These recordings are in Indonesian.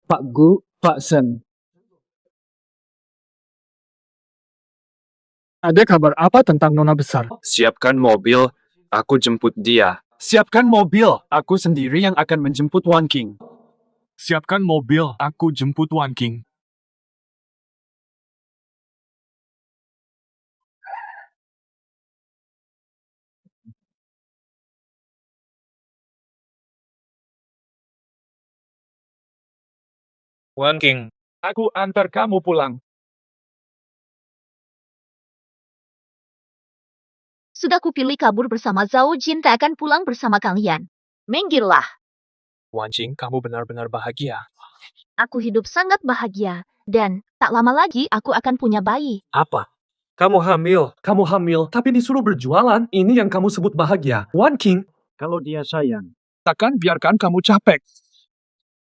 Pak Gu, Pak Sen. Ada kabar apa tentang Nona Besar? Siapkan mobil, aku jemput dia. Siapkan mobil, aku sendiri yang akan menjemput Wan King. Siapkan mobil, aku jemput Wan King. Wan King, Aku antar kamu pulang. Sudah kupilih kabur bersama Zhao Jin tak akan pulang bersama kalian. Minggirlah. Wan King, kamu benar-benar bahagia. Aku hidup sangat bahagia. Dan, tak lama lagi aku akan punya bayi. Apa? Kamu hamil? Kamu hamil, tapi disuruh berjualan. Ini yang kamu sebut bahagia. Wan King, kalau dia sayang, takkan biarkan kamu capek.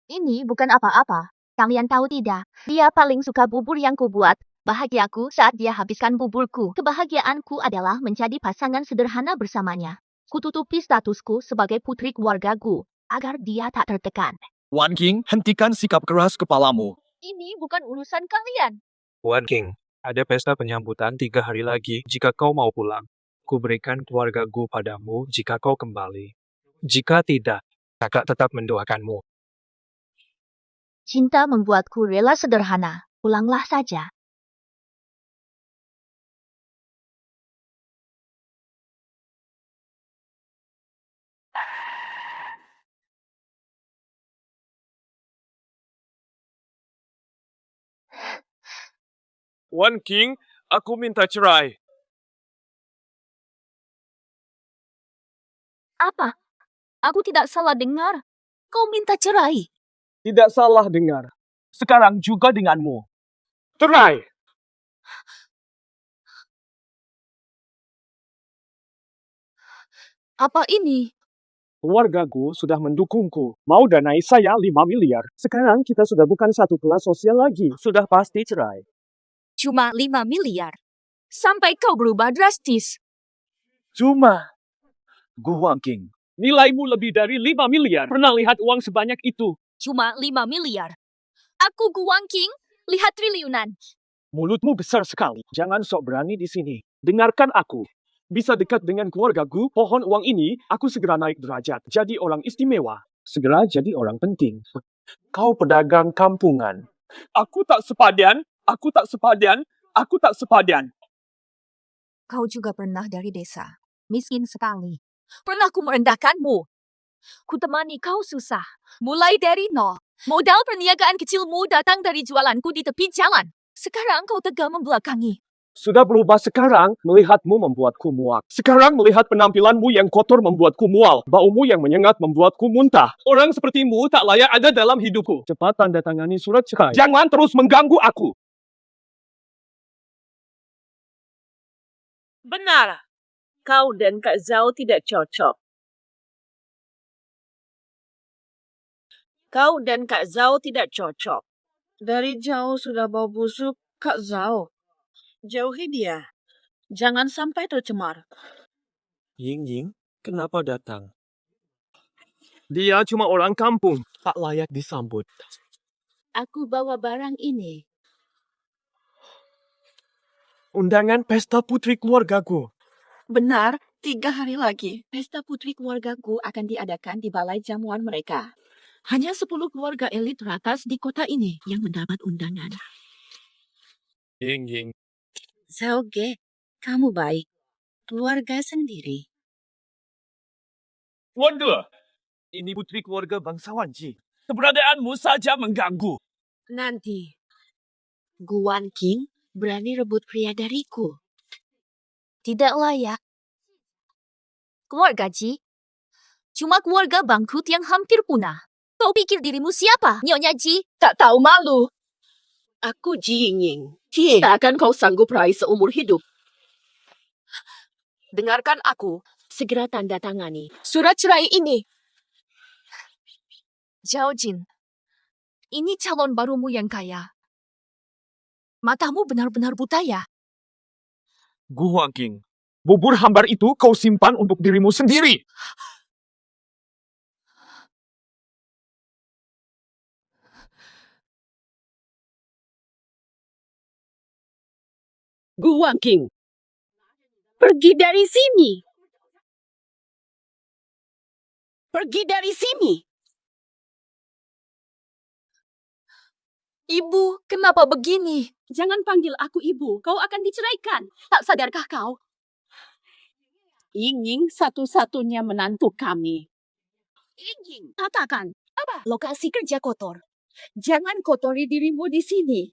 Ini bukan apa-apa. Kalian tahu tidak? Dia paling suka bubur yang kubuat. Bahagiaku saat dia habiskan buburku. Kebahagiaanku adalah menjadi pasangan sederhana bersamanya. Kututupi statusku sebagai putri keluarga Gu, agar dia tak tertekan. Wan King, hentikan sikap keras kepalamu. Ini bukan urusan kalian. Wan King, ada pesta penyambutan 3 hari lagi jika kau mau pulang. Ku berikan keluarga Gu padamu jika kau kembali. Jika tidak, kakak tetap mendoakanmu. Cinta membuatku rela sederhana. Pulanglah saja. Wan King, aku minta cerai. Apa? Aku tidak salah dengar. Kau minta cerai. Tidak salah dengar. Sekarang juga denganmu. Cerai! Apa ini? Keluargaku sudah mendukungku. Mau danai saya 5 miliar. Sekarang kita sudah bukan satu kelas sosial lagi. Sudah pasti cerai. Cuma 5 miliar. Sampai kau berubah drastis. Cuma, Gu Wan King, nilaimu lebih dari 5 miliar. Pernah lihat uang sebanyak itu? Cuma 5 miliar. Aku Gu Wan King, lihat triliunan. Mulutmu besar sekali. Jangan sok berani di sini. Dengarkan aku. Bisa dekat dengan keluargaku, pohon uang ini, aku segera naik derajat. Jadi orang istimewa. Segera jadi orang penting. Kau pedagang kampungan. Aku tak sepadan, aku tak sepadan, aku tak sepadan. Kau juga pernah dari desa. Miskin sekali. Pernah ku merendahkanmu. Ku temani kau susah. Mulai dari nol. Modal perniagaan kecilmu datang dari jualanku di tepi jalan. Sekarang kau tegar membelakangi. Sudah berubah sekarang, melihatmu membuatku muak. Sekarang melihat penampilanmu yang kotor membuatku mual. Baumu yang menyengat membuatku muntah. Orang sepertimu tak layak ada dalam hidupku. Cepat tanda tangani surat cerai. Jangan terus mengganggu aku. Benar, kau dan Kak Zhao tidak cocok. Kau dan Kak Zhao tidak cocok. Dari jauh sudah bau busuk, Kak Zhao. Jauhi dia. Jangan sampai tercemar. Ying Ying, kenapa datang? Dia cuma orang kampung. Tak layak disambut. Aku bawa barang ini. Undangan pesta putri keluargaku. Benar, 3 hari lagi. Pesta putri keluargaku akan diadakan di balai jamuan mereka. Hanya 10 keluarga elit teratas di kota ini yang mendapat undangan. Ying Ying, Zhao Ge, kamu baik. Keluarga sendiri. Wonder, ini putri keluarga bangsawan Ji. Keberadaanmu saja mengganggu. Nanti, Gu Wan King berani rebut pria dariku. Tidak layak. Keluarga Ji. Cuma keluarga bangkrut yang hampir punah. Kau pikir dirimu siapa, Nyonya Ji? Tak tahu malu. Aku Ji Yingying. Tak akan kau sanggup raih seumur hidup. Dengarkan aku. Segera tanda tangani surat cerai ini. Zhao Jin. Ini calon barumu yang kaya. Matamu benar-benar buta ya? Gu Wan King, bubur hambar itu kau simpan untuk dirimu sendiri. Gu Wangking, pergi dari sini. Pergi dari sini. Ibu, kenapa begini? Jangan panggil aku ibu. Kau akan diceraikan. Tak sadarkah kau? Ingin satu-satunya menantu kami. Ingin. Katakan, apa? Lokasi kerja kotor. Jangan kotori dirimu di sini.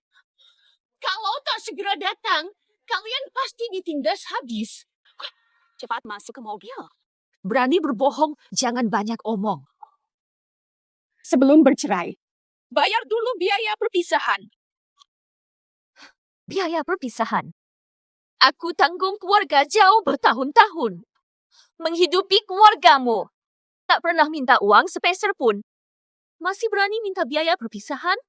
Kalau tak segera datang, kalian pasti ditindas habis. Cepat masuk ke mobil. Berani berbohong, jangan banyak omong. Sebelum bercerai, bayar dulu biaya perpisahan. Biaya perpisahan. Aku tanggung keluarga jauh bertahun-tahun. Menghidupi keluargamu. Tak pernah minta uang sepeser pun. Masih berani minta biaya perpisahan?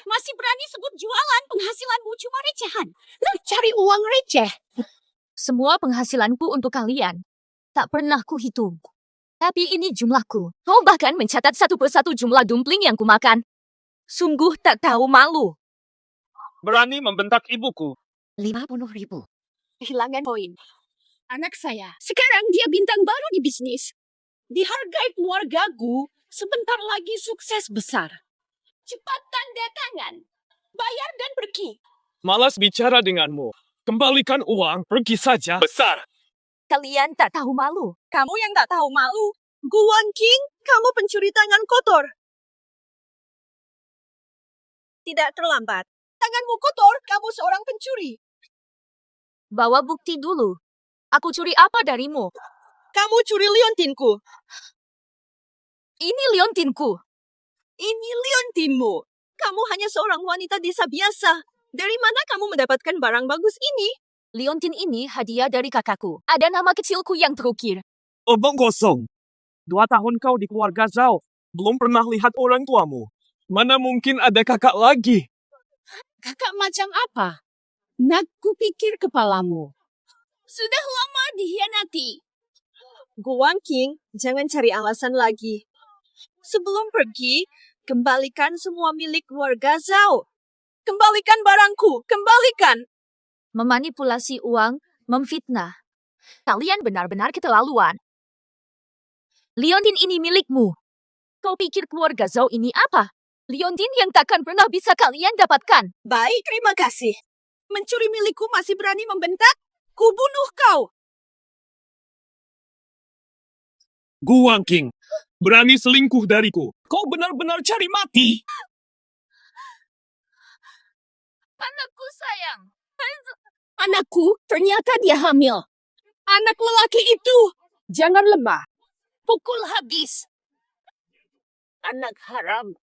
Masih berani sebut jualan, penghasilanmu cuma recehan. Cari uang receh. Semua penghasilanku untuk kalian. Tak pernah kuhitung. Tapi ini jumlahku. Kau bahkan mencatat satu persatu jumlah dumpling yang kumakan. Sungguh tak tahu malu. Berani membentak ibuku. 50.000. Kehilangan poin. Anak saya, sekarang dia bintang baru di bisnis. Dihargai keluarga Gu, sebentar lagi sukses besar. Cepat tanda tangan. Bayar dan pergi. Malas bicara denganmu. Kembalikan uang, pergi saja. Besar. Kalian tak tahu malu. Kamu yang tak tahu malu. Gu Wangking, kamu pencuri tangan kotor. Tidak terlambat. Tanganmu kotor, kamu seorang pencuri. Bawa bukti dulu. Aku curi apa darimu? Kamu curi liontinku. Ini liontinku. Ini liontinmu. Kamu hanya seorang wanita desa biasa. Dari mana kamu mendapatkan barang bagus ini? Liontin ini hadiah dari kakakku. Ada nama kecilku yang terukir. Omong kosong. 2 tahun kau di keluarga Zhao. Belum pernah lihat orang tuamu. Mana mungkin ada kakak lagi? Kakak macam apa? Nak kupikir kepalamu. Sudah lama dihianati. Gu Wangking, jangan cari alasan lagi. Sebelum pergi, kembalikan semua milik keluarga Zhao. Kembalikan barangku, kembalikan. Memanipulasi uang, memfitnah. Kalian benar-benar keterlaluan. Liontin ini milikmu. Kau pikir keluarga Zhao ini apa? Liontin yang takkan pernah bisa kalian dapatkan. Baik, terima kasih. Mencuri milikku masih berani membentak? Kubunuh kau. Gu Wangking, berani selingkuh dariku. Kau benar-benar cari mati. Anakku sayang. Anakku, ternyata dia hamil. Anak lelaki itu. Jangan lemah. Pukul habis. Anak haram.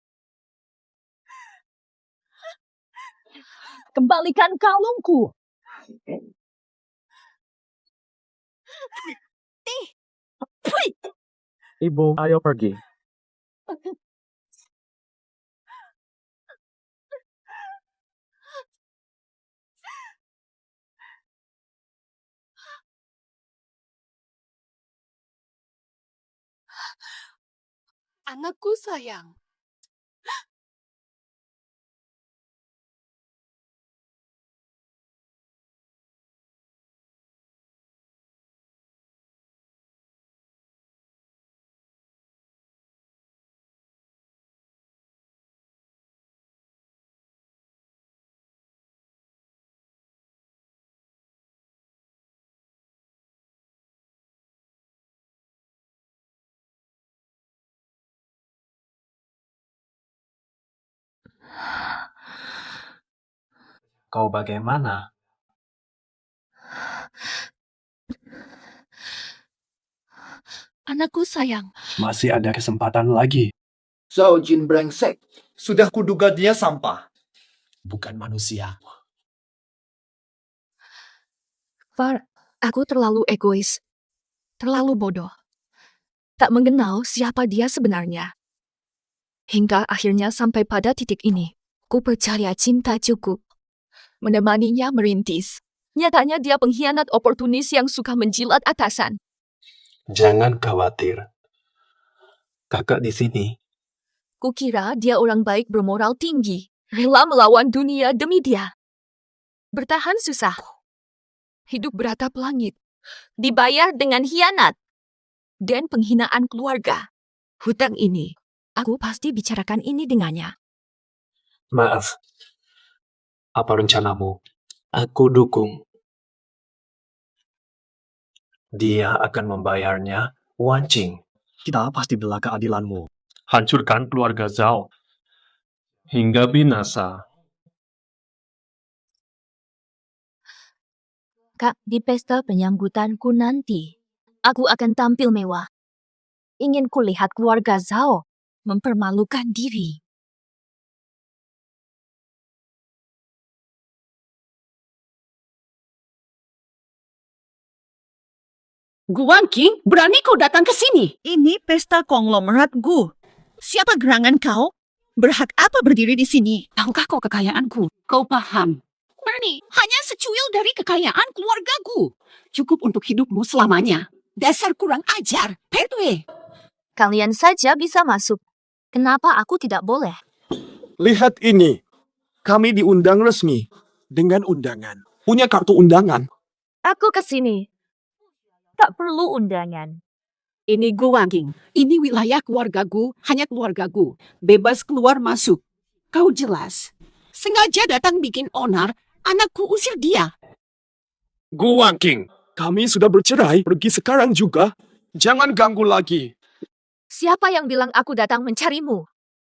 Kembalikan kalungku. Ibu, ayo pergi. Anakku sayang. Kau bagaimana? Anakku sayang. Masih ada kesempatan lagi. Zhao Jin brengsek. Sudah kuduga dia sampah. Bukan manusia. Far, aku terlalu egois. Terlalu bodoh. Tak mengenal siapa dia sebenarnya. Hingga akhirnya sampai pada titik ini. Ku percaya cinta cukup. Menemaninya merintis. Nyatanya dia pengkhianat oportunis yang suka menjilat atasan. Jangan khawatir. Kakak di sini. Kukira dia orang baik bermoral tinggi. Rela melawan dunia demi dia. Bertahan susah. Hidup beratap langit. Dibayar dengan hianat. Dan penghinaan keluarga. Hutang ini, aku pasti bicarakan ini dengannya. Maaf. Apa rencanamu? Aku dukung. Dia akan membayarnya, Wan Qing. Kita pasti bela keadilanmu. Hancurkan keluarga Zhao. Hingga binasa. Kak, di pesta penyambutanku nanti, aku akan tampil mewah. Ingin kulihat keluarga Zhao mempermalukan diri. Guan Qing, berani kau datang ke sini? Ini pesta konglomerat Gu. Siapa gerangan kau? Berhak apa berdiri di sini? Tahukah kau kekayaanku? Kau paham? Berani, hanya secuil dari kekayaan keluargaku. Cukup untuk hidupmu selamanya. Dasar kurang ajar, Pertwee. Kalian saja bisa masuk. Kenapa aku tidak boleh? Lihat ini. Kami diundang resmi. Dengan undangan. Punya kartu undangan. Aku ke sini. Tak perlu undangan. Ini Guan Qing. Ini wilayah keluargaku, hanya keluargaku. Bebas keluar masuk. Kau jelas. Sengaja datang bikin onar, anakku usir dia. Guan Qing, kami sudah bercerai. Pergi sekarang juga. Jangan ganggu lagi. Siapa yang bilang aku datang mencarimu?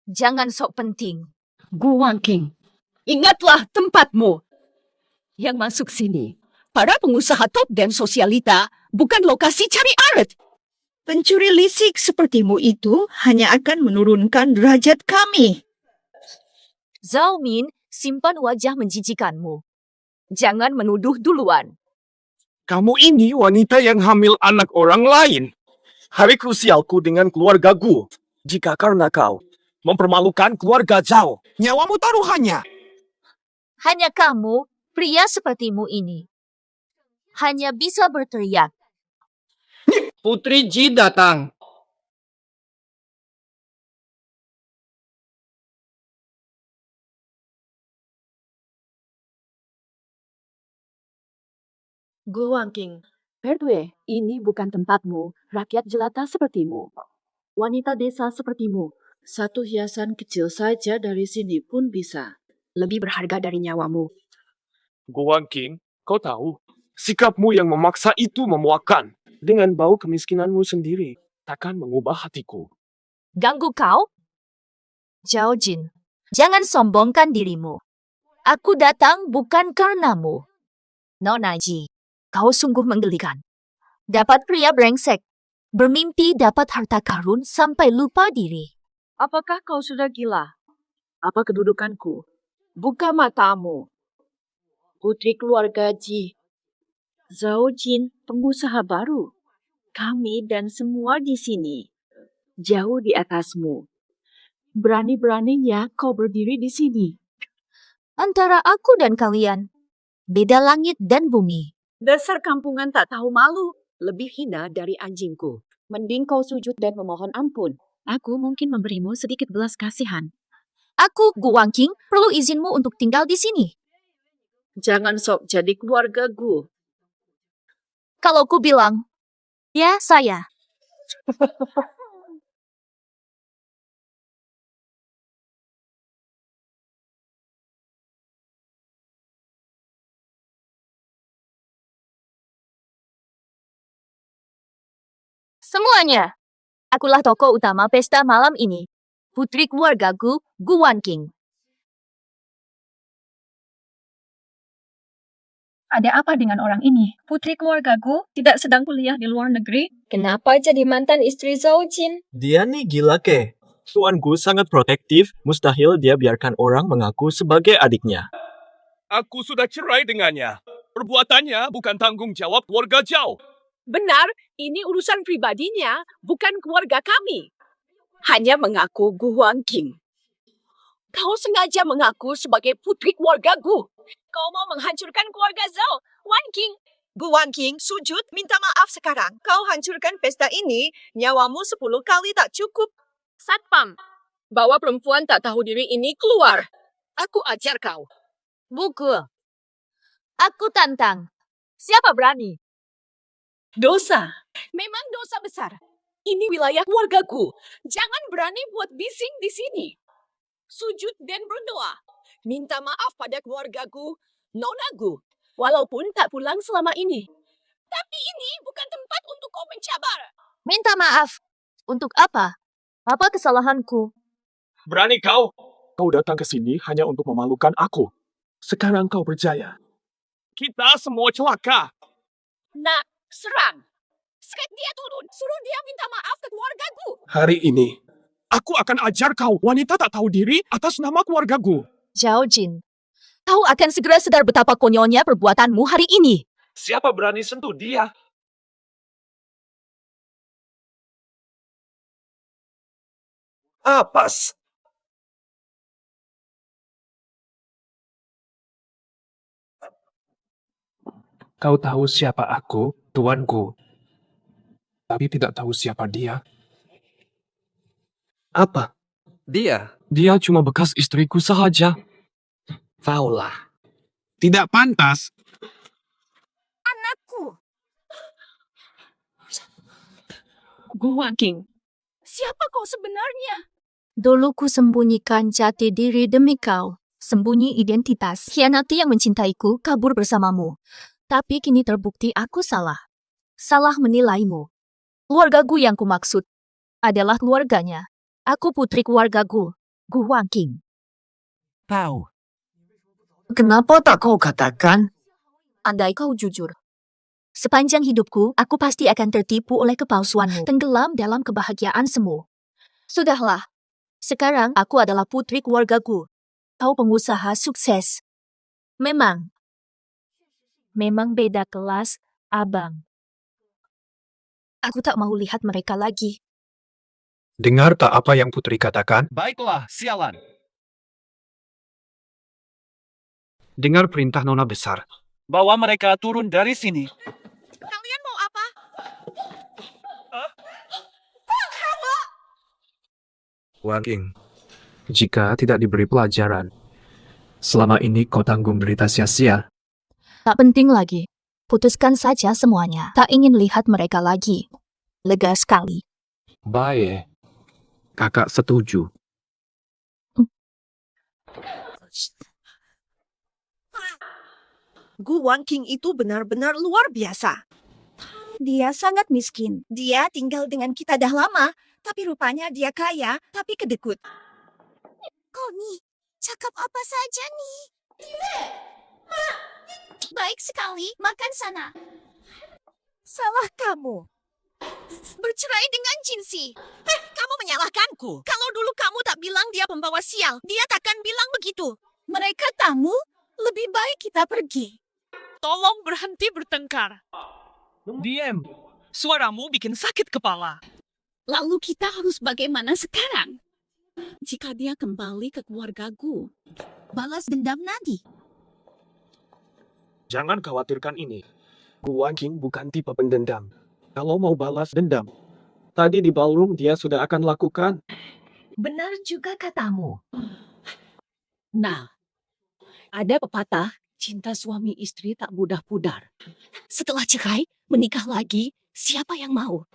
Jangan sok penting. Guan Qing, ingatlah tempatmu. Yang masuk sini, para pengusaha top dan sosialita bukan lokasi cari aret. Pencuri lisik sepertimu itu hanya akan menurunkan derajat kami. Zhao Min, simpan wajah menjijikanmu. Jangan menuduh duluan. Kamu ini wanita yang hamil anak orang lain. Hari krusialku dengan keluarga Gu. Jika karena kau mempermalukan keluarga Zhao, nyawamu taruhannya. Hanya kamu, pria sepertimu ini, hanya bisa berteriak. Putri Ji datang. Guan Qing, Pertwee, ini bukan tempatmu. Rakyat jelata sepertimu. Wanita desa sepertimu. Satu hiasan kecil saja dari sini pun bisa. Lebih berharga dari nyawamu. Guan Qing, kau tahu, sikapmu yang memaksa itu memuakkan. Dengan bau kemiskinanmu sendiri, takkan mengubah hatiku. Ganggu kau? Zhao Jin, jangan sombongkan dirimu. Aku datang bukan karenamu. Nona Ji, kau sungguh menggelikan. Dapat pria brengsek, bermimpi dapat harta karun sampai lupa diri. Apakah kau sudah gila? Apa kedudukanku? Buka matamu. Putri keluarga Ji. Zhao Jin, pengusaha baru. Kami dan semua di sini jauh di atasmu. Berani-beraninya kau berdiri di sini. Antara aku dan kalian, beda langit dan bumi. Dasar kampungan tak tahu malu. Lebih hina dari anjingku. Mending kau sujud dan memohon ampun. Aku mungkin memberimu sedikit belas kasihan. Aku, Guan Qing, perlu izinmu untuk tinggal di sini. Jangan sok jadi keluarga Gu. Kalau ku bilang, ya saya. Semuanya. Akulah tokoh utama pesta malam ini. Putri keluarga Gu, Guan Qing. Ada apa dengan orang ini? Putri keluargaku tidak sedang kuliah di luar negeri. Kenapa jadi mantan istri Zhao Jin? Dia nih gila ke? Tuan Gu sangat protektif, mustahil dia biarkan orang mengaku sebagai adiknya. Aku sudah cerai dengannya. Perbuatannya bukan tanggung jawab keluarga Zhao. Benar, ini urusan pribadinya, bukan keluarga kami. Hanya mengaku Guan Qing. Kau sengaja mengaku sebagai putri keluarga Gu. Kau mau menghancurkan keluarga Zhao, Wan Qing. Guan Qing, sujud, minta maaf sekarang. Kau hancurkan pesta ini, nyawamu 10 kali tak cukup. Satpam, bawa perempuan tak tahu diri ini keluar. Aku ajar kau. Buku. Aku tantang. Siapa berani? Dosa. Memang dosa besar. Ini wilayah keluargaku. Jangan berani buat bising di sini. Sujud dan berdoa. Minta maaf pada keluargaku, nonagu. Walaupun tak pulang selama ini. Tapi ini bukan tempat untuk kau mencabar. Minta maaf. Untuk apa? Apa kesalahanku? Berani kau? Kau datang ke sini hanya untuk memalukan aku. Sekarang kau berjaya. Kita semua celaka. Nak, serang. Sekat dia turun. Suruh dia minta maaf ke keluargaku. Hari ini, aku akan ajar kau wanita tak tahu diri atas nama keluargaku. Zhao Jin, kau akan segera sadar betapa konyolnya perbuatanmu hari ini. Siapa berani sentuh dia? Apas. Kau tahu siapa aku, tuanku. Tapi tidak tahu siapa dia. Apa? Dia? Dia cuma bekas istriku sahaja. Faulah. Tidak pantas. Anakku. Gu Wanqing, siapa kau sebenarnya? Dulu ku sembunyikan jati diri demi kau. Sembunyi identitas. Khianati yang mencintaiku kabur bersamamu. Tapi kini terbukti aku salah. Salah menilaimu. Keluargaku yang kumaksud adalah keluarganya. Aku putri keluargaku, Gu Wanqing. Tahu. Kenapa tak kau katakan? Andai kau jujur. Sepanjang hidupku, aku pasti akan tertipu oleh kepalsuanmu. Tenggelam dalam kebahagiaan semu. Sudahlah. Sekarang aku adalah putri keluargaku. Kau pengusaha sukses. Memang beda kelas, abang. Aku tak mau lihat mereka lagi. Dengar tak apa yang Putri katakan? Baiklah, sialan. Dengar perintah Nona Besar. Bawa mereka turun dari sini. Kalian mau apa? Wanqing, jika tidak diberi pelajaran, selama ini kau tanggung derita sia-sia. Tak penting lagi. Putuskan saja semuanya. Tak ingin lihat mereka lagi. Lega sekali. Baik. Kakak setuju. Gu Wanqing itu benar-benar luar biasa. Dia sangat miskin. Dia tinggal dengan kita dah lama. Tapi rupanya dia kaya, tapi kedekut. Kau nih, cakap apa saja nih? Baik sekali, makan sana. Salah kamu. Bercerai dengan Jinsi. Kamu menyalahkanku. Kalau dulu kamu tak bilang dia pembawa sial, dia takkan bilang begitu. Mereka tamu, lebih baik kita pergi. Tolong berhenti bertengkar. Diam. Suaramu bikin sakit kepala. Lalu kita harus bagaimana sekarang? Jika dia kembali ke keluargaku, balas dendam nanti. Jangan khawatirkan ini. Gu Wanqing bukan tipe pendendam. Kalau mau balas dendam, tadi di ballroom dia sudah akan lakukan. Benar juga katamu. Nah, ada pepatah, cinta suami istri tak mudah pudar. Setelah cerai, menikah lagi, siapa yang mau?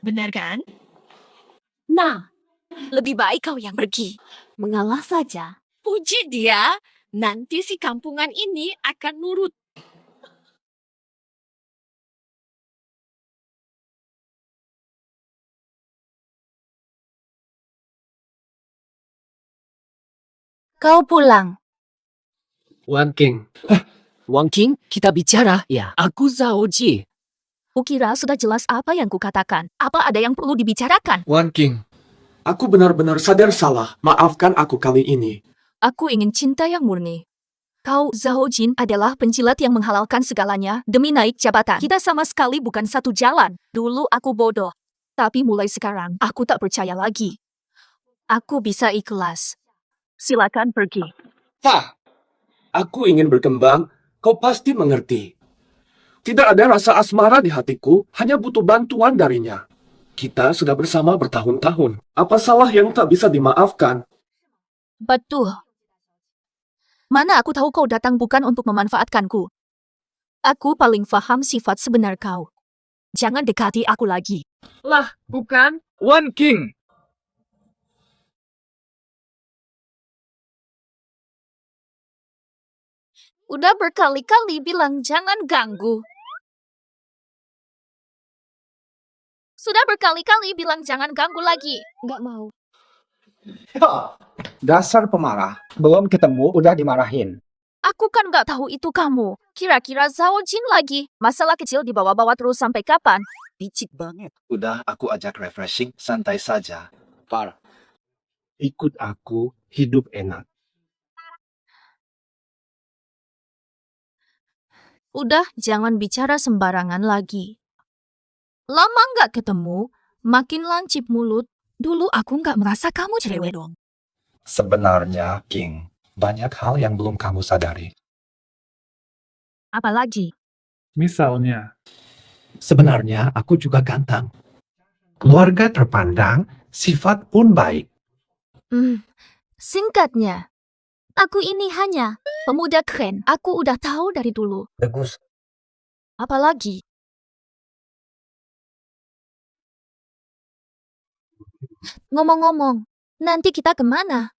Benar kan? Nah, lebih baik kau yang pergi. Mengalah saja. Puji dia, nanti si kampungan ini akan nurut. Kau pulang. Wanqing. Wanqing, kita bicara ya. Aku Zhao Ji. Kukira sudah jelas apa yang kukatakan. Apa ada yang perlu dibicarakan? Wanqing, aku benar-benar sadar salah. Maafkan aku kali ini. Aku ingin cinta yang murni. Kau, Zhao Jin, adalah penjilat yang menghalalkan segalanya demi naik jabatan. Kita sama sekali bukan satu jalan. Dulu aku bodoh. Tapi mulai sekarang, aku tak percaya lagi. Aku bisa ikhlas. Silakan pergi. Fah, aku ingin berkembang. Kau pasti mengerti. Tidak ada rasa asmara di hatiku, hanya butuh bantuan darinya. Kita sudah bersama bertahun-tahun. Apa salah yang tak bisa dimaafkan? Betul. Mana aku tahu kau datang bukan untuk memanfaatkanku. Aku paling paham sifat sebenar kau. Jangan dekati aku lagi. Lah, bukan. Wan King. Udah berkali-kali bilang jangan ganggu. Sudah berkali-kali bilang jangan ganggu lagi. Nggak mau. Ya, dasar pemarah. Belum ketemu udah dimarahin. Aku kan nggak tahu itu kamu. Kira-kira Zhao Jin lagi. Masalah kecil dibawa-bawa terus sampai kapan? Licik banget. Udah aku ajak refreshing, santai saja. Far, ikut aku, hidup enak. Udah, jangan bicara sembarangan lagi. Lama nggak ketemu, makin lancip mulut. Dulu aku nggak merasa kamu cewek dong. Sebenarnya, King, banyak hal yang belum kamu sadari. Apalagi? Misalnya, Sebenarnya aku juga ganteng. Keluarga terpandang, sifat pun baik. Singkatnya, aku ini hanya pemuda keren. Aku udah tahu dari dulu. Bagus. Apalagi? Ngomong-ngomong, nanti kita kemana?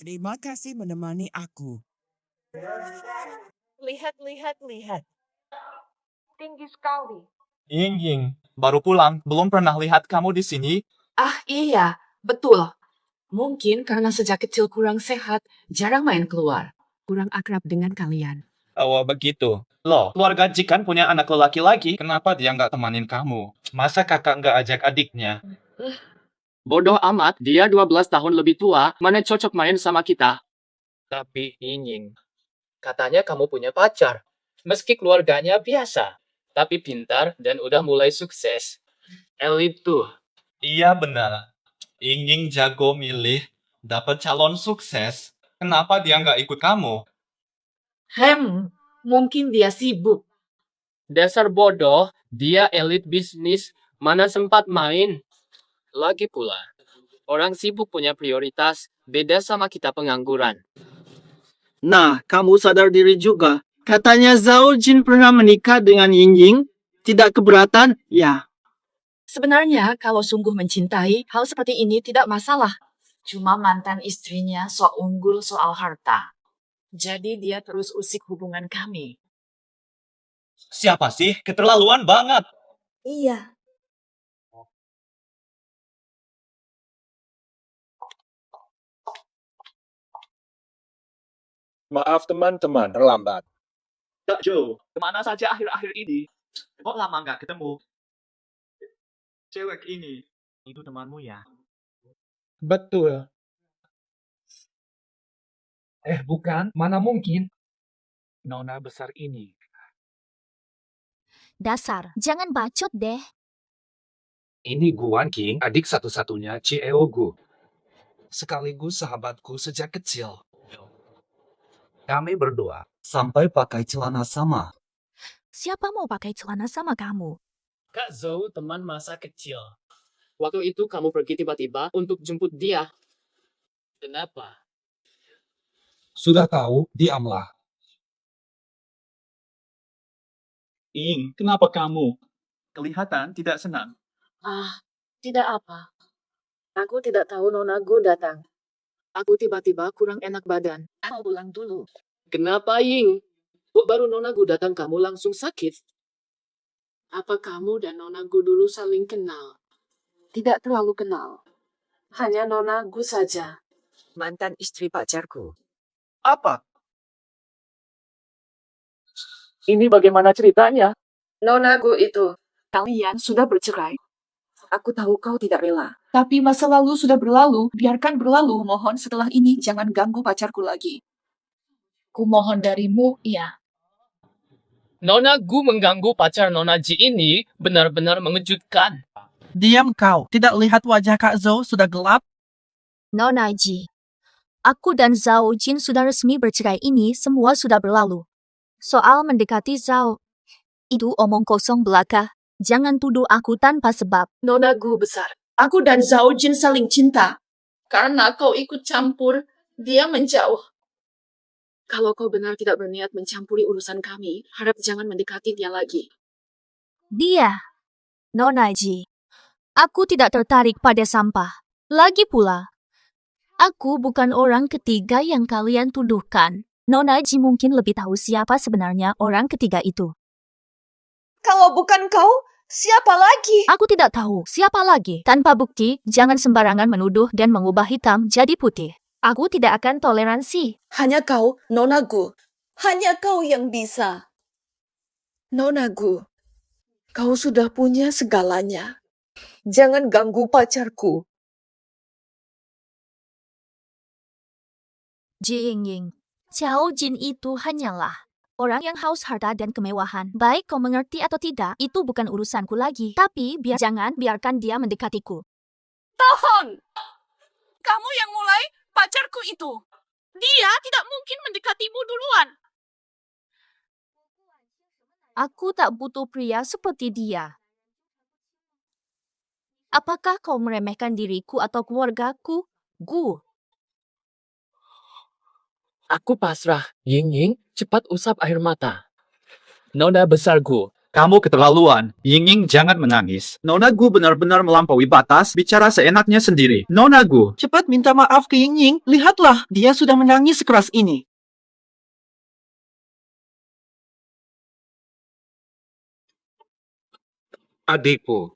Terima kasih menemani aku. Lihat. Tinggi sekali. Ying, baru pulang. Belum pernah lihat kamu di sini. Ah iya, betul. Mungkin karena sejak kecil kurang sehat, jarang main keluar. Kurang akrab dengan kalian. Oh, begitu. Loh, keluarga Jikan punya anak laki-laki. Kenapa dia nggak temanin kamu? Masa kakak nggak ajak adiknya? Bodoh amat, dia 12 tahun lebih tua, mana cocok main sama kita. Tapi Ying, katanya kamu punya pacar. Meski keluarganya biasa, tapi pintar dan udah mulai sukses. Elit tuh. Iya benar. Ying jago milih, dapat calon sukses. Kenapa dia nggak ikut kamu? Mungkin dia sibuk. Dasar bodoh, dia elit bisnis, mana sempat main. Lagi pula, orang sibuk punya prioritas, beda sama kita pengangguran. Nah, kamu sadar diri juga. Katanya Zhao Jin pernah menikah dengan Ying. Tidak keberatan? Ya. Sebenarnya, kalau sungguh mencintai, hal seperti ini tidak masalah. Cuma mantan istrinya sok unggul soal harta. Jadi dia terus usik hubungan kami. Siapa sih? Keterlaluan banget. Iya. maaf teman-teman, terlambat. Kak Joe, kemana saja akhir-akhir ini? Kok lama nggak ketemu? Cewek ini, itu temanmu ya? Betul. Bukan, mana mungkin. Nona besar ini. Dasar, jangan bacot deh. Ini Guan King, adik satu-satunya Cieo Gu. Sekaligus sahabatku sejak kecil. Kami berdua sampai pakai celana sama. Siapa mau pakai celana sama kamu? Kak Zhou teman masa kecil. Waktu itu kamu pergi tiba-tiba untuk jemput dia. Kenapa? Sudah tahu, diamlah. Ying, kenapa kamu? Kelihatan tidak senang. Tidak apa. Aku tidak tahu Nona Gu datang. Aku tiba-tiba kurang enak badan. Mau pulang dulu. Kenapa Ying? Kok baru Nona Gu datang kamu langsung sakit? Apa kamu dan Nona Gu dulu saling kenal? Tidak terlalu kenal. Hanya Nona Gu saja. Mantan istri pacarku. Apa? Ini bagaimana ceritanya? Nona Gu itu. Kalian sudah bercerai. Aku tahu kau tidak rela. Tapi masa lalu sudah berlalu. Biarkan berlalu. Mohon setelah ini jangan ganggu pacarku lagi. Ku mohon darimu, iya. Nona Gu mengganggu pacar Nona Ji ini benar-benar mengejutkan. Diam kau. Tidak lihat wajah Kak Zhou sudah gelap? Nona Ji, aku dan Zhao Jin sudah resmi bercerai, ini semua sudah berlalu. Soal mendekati Zhao, itu omong kosong belaka. Jangan tuduh aku tanpa sebab. Nona Gu besar. Aku dan Zhao Jin saling cinta. Karena kau ikut campur, dia menjauh. Kalau kau benar tidak berniat mencampuri urusan kami, harap jangan mendekati dia lagi. Dia, Nona Ji. Aku tidak tertarik pada sampah. Lagi pula, aku bukan orang ketiga yang kalian tuduhkan. Nona Ji mungkin lebih tahu siapa sebenarnya orang ketiga itu. Kalau bukan kau, siapa lagi? Aku tidak tahu siapa lagi. Tanpa bukti, jangan sembarangan menuduh dan mengubah hitam jadi putih. Aku tidak akan toleransi. Hanya kau, Nona Gu. Hanya kau yang bisa. Nona Gu, kau sudah punya segalanya. Jangan ganggu pacarku. Ji Yingying, Xiao Jin itu hanyalah orang yang haus harta dan kemewahan. Baik kau mengerti atau tidak, itu bukan urusanku lagi. Tapi jangan biarkan dia mendekatiku. Tahan! Kamu yang mulai pacarku itu. Dia tidak mungkin mendekatimu duluan. Aku tak butuh pria seperti dia. Apakah kau meremehkan diriku atau keluargaku? Gu. Aku pasrah. Ying, cepat usap air mata. Nona besar Gu. Kamu keterlaluan. Ying, jangan menangis. Nona Gu benar-benar melampaui batas, bicara seenaknya sendiri. Nona Gu, Cepat minta maaf ke Ying. Lihatlah, dia sudah menangis sekeras ini. Adikku,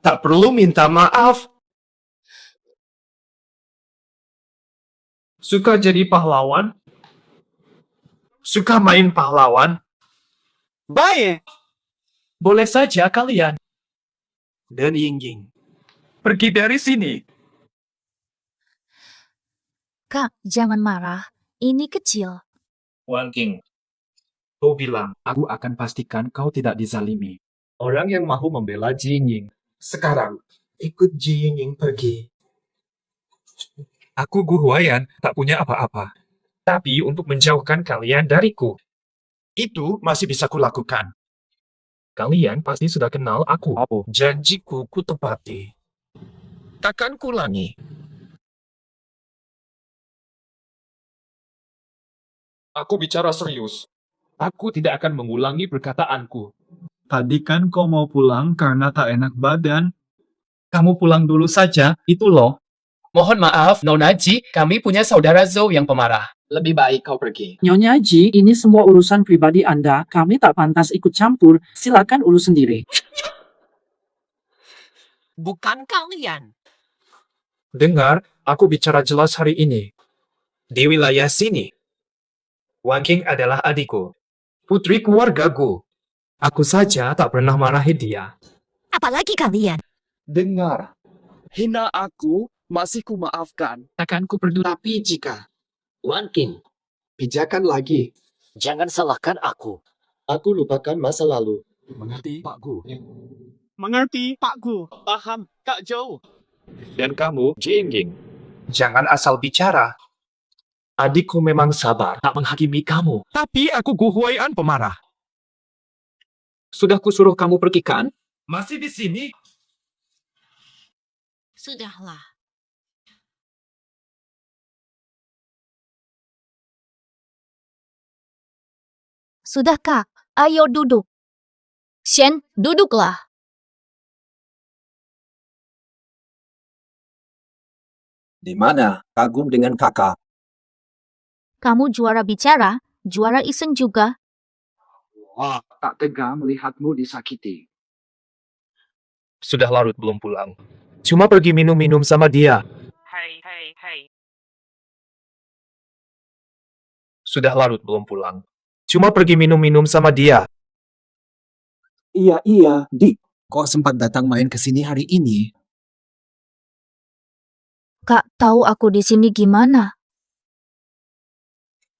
tak perlu minta maaf. Suka jadi pahlawan? Suka main pahlawan? Baik. Boleh saja kalian. Dan Yingying, pergi dari sini. Kak, jangan marah. Ini kecil. Wan King, kau bilang, aku akan pastikan kau tidak dizalimi. Orang yang mahu membela Ji Yingying. Sekarang, ikut Ji Yingying pergi. Aku Gu Huaiyan, tak punya apa-apa. Tapi untuk menjauhkan kalian dariku. Itu masih bisa kulakukan. Kalian pasti sudah kenal aku. Janjiku ku tepati. Takkan kulangi. Aku bicara serius. Aku tidak akan mengulangi perkataanku. tadi kan kau mau pulang karena tak enak badan. Kamu pulang dulu saja, itu loh. Mohon maaf, Nona Ji, kami punya saudara Zhou yang pemarah. Lebih baik kau pergi. Nyonya Ji, ini semua urusan pribadi Anda. Kami tak pantas ikut campur. Silakan urus sendiri. Bukan kalian. Dengar, aku bicara jelas hari ini. Di wilayah sini, Wan King adalah adikku. Putri keluargaku. Aku saja tak pernah marahi dia. Apalagi kalian? Dengar, hina aku masih ku maafkan. Takkan ku peduli. Tapi jika Wan King, pijakan lagi, jangan salahkan aku. aku lupakan masa lalu. Mengerti, Pak Gu? Mengerti, Pak Gu. Paham, Kak Zhou. Dan kamu, Ji Yingying, jangan asal bicara. Adikku memang sabar, tak menghakimi kamu. Tapi aku Gu Huaiyan pemarah. Sudah kusuruh kamu pergi kan? Masih di sini? Sudahlah. Sudah, Kak. Ayo duduk. Shen, duduklah. Di mana kagum dengan kakak? Kamu juara bicara, juara iseng juga. Wah, tak tega melihatmu disakiti. Sudah larut belum pulang. Cuma pergi minum-minum sama dia. Hei. Sudah larut belum pulang. Cuma pergi minum-minum sama dia. Iya, Dik. Kok sempat datang main ke sini hari ini? Kak, tahu aku di sini gimana?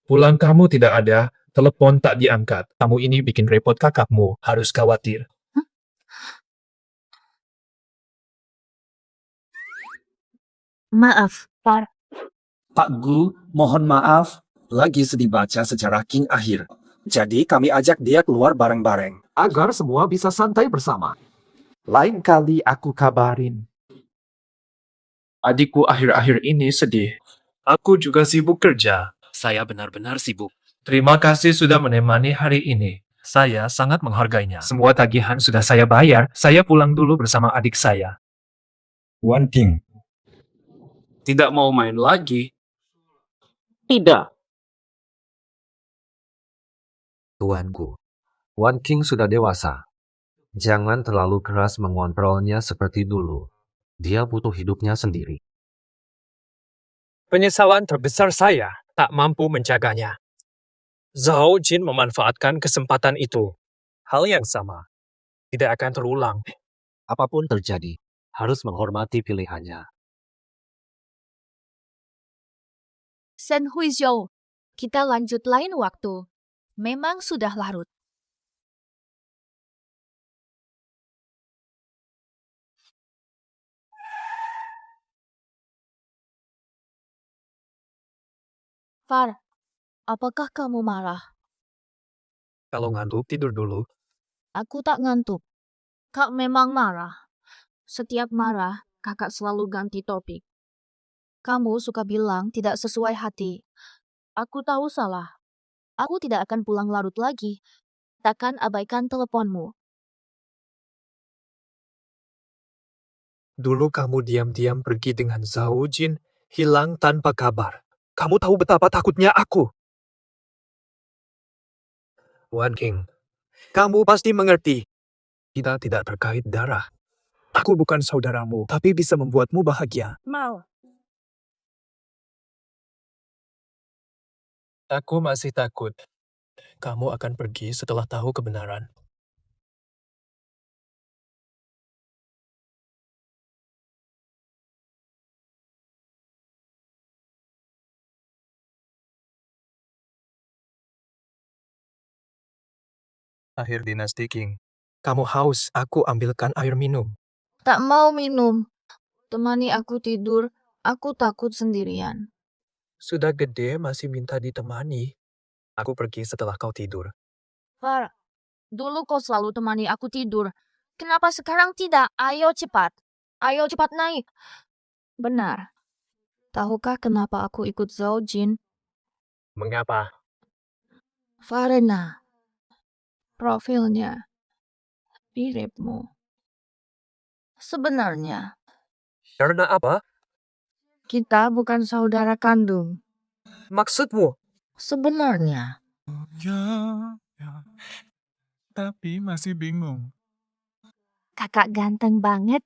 Pulang kamu tidak ada, telepon tak diangkat. Kamu ini bikin repot kakakmu, harus khawatir. Maaf, Par. Pak Gu, mohon maaf. Lagi sedih baca sejarah King Akhir. Jadi kami ajak dia keluar bareng-bareng. Agar semua bisa santai bersama. Lain kali aku kabarin. Adikku akhir-akhir ini sedih. Aku juga sibuk kerja. Saya benar-benar sibuk. Terima kasih sudah menemani hari ini. Saya sangat menghargainya. Semua tagihan sudah saya bayar. Saya pulang dulu bersama adik saya. Wan King, Tidak mau main lagi. Tidak. Tuanku, Wan King sudah dewasa. Jangan terlalu keras mengontrolnya seperti dulu. Dia butuh hidupnya sendiri. Penyesalan terbesar saya tak mampu menjaganya. Zhao Jin memanfaatkan kesempatan itu. Hal yang sama tidak akan terulang. Apapun terjadi, harus menghormati pilihannya. Shen Huizhou, kita lanjut lain waktu. Memang sudah larut. Far, apakah kamu marah? Kalau ngantuk, tidur dulu. Aku tak ngantuk. Kak memang marah. Setiap marah, kakak selalu ganti topik. Kamu suka bilang tidak sesuai hati. Aku tahu salah. Aku tidak akan pulang larut lagi. Takkan abaikan teleponmu. Dulu kamu diam-diam pergi dengan Zhao Jin, hilang tanpa kabar. Kamu tahu betapa takutnya aku. Wan King, kamu pasti mengerti. Kita tidak terkait darah. Aku bukan saudaramu, tapi bisa membuatmu bahagia. Mau. Aku masih takut. Kamu akan pergi setelah tahu kebenaran. Akhir dinasti King. Kamu haus, aku ambilkan air minum. Tak mau minum. Temani aku tidur. Aku takut sendirian. Sudah gede masih minta ditemani. Aku pergi setelah kau tidur. Far, dulu kau selalu temani aku tidur. Kenapa sekarang tidak? Ayo cepat. Ayo cepat naik. Benar. Tahukah kenapa aku ikut Zhao Jin? Mengapa? Karena profilnya miripmu. Sebenarnya, Karena apa? kita bukan saudara kandung. Maksudmu? Sebenarnya. Tapi masih bingung. Kakak ganteng banget.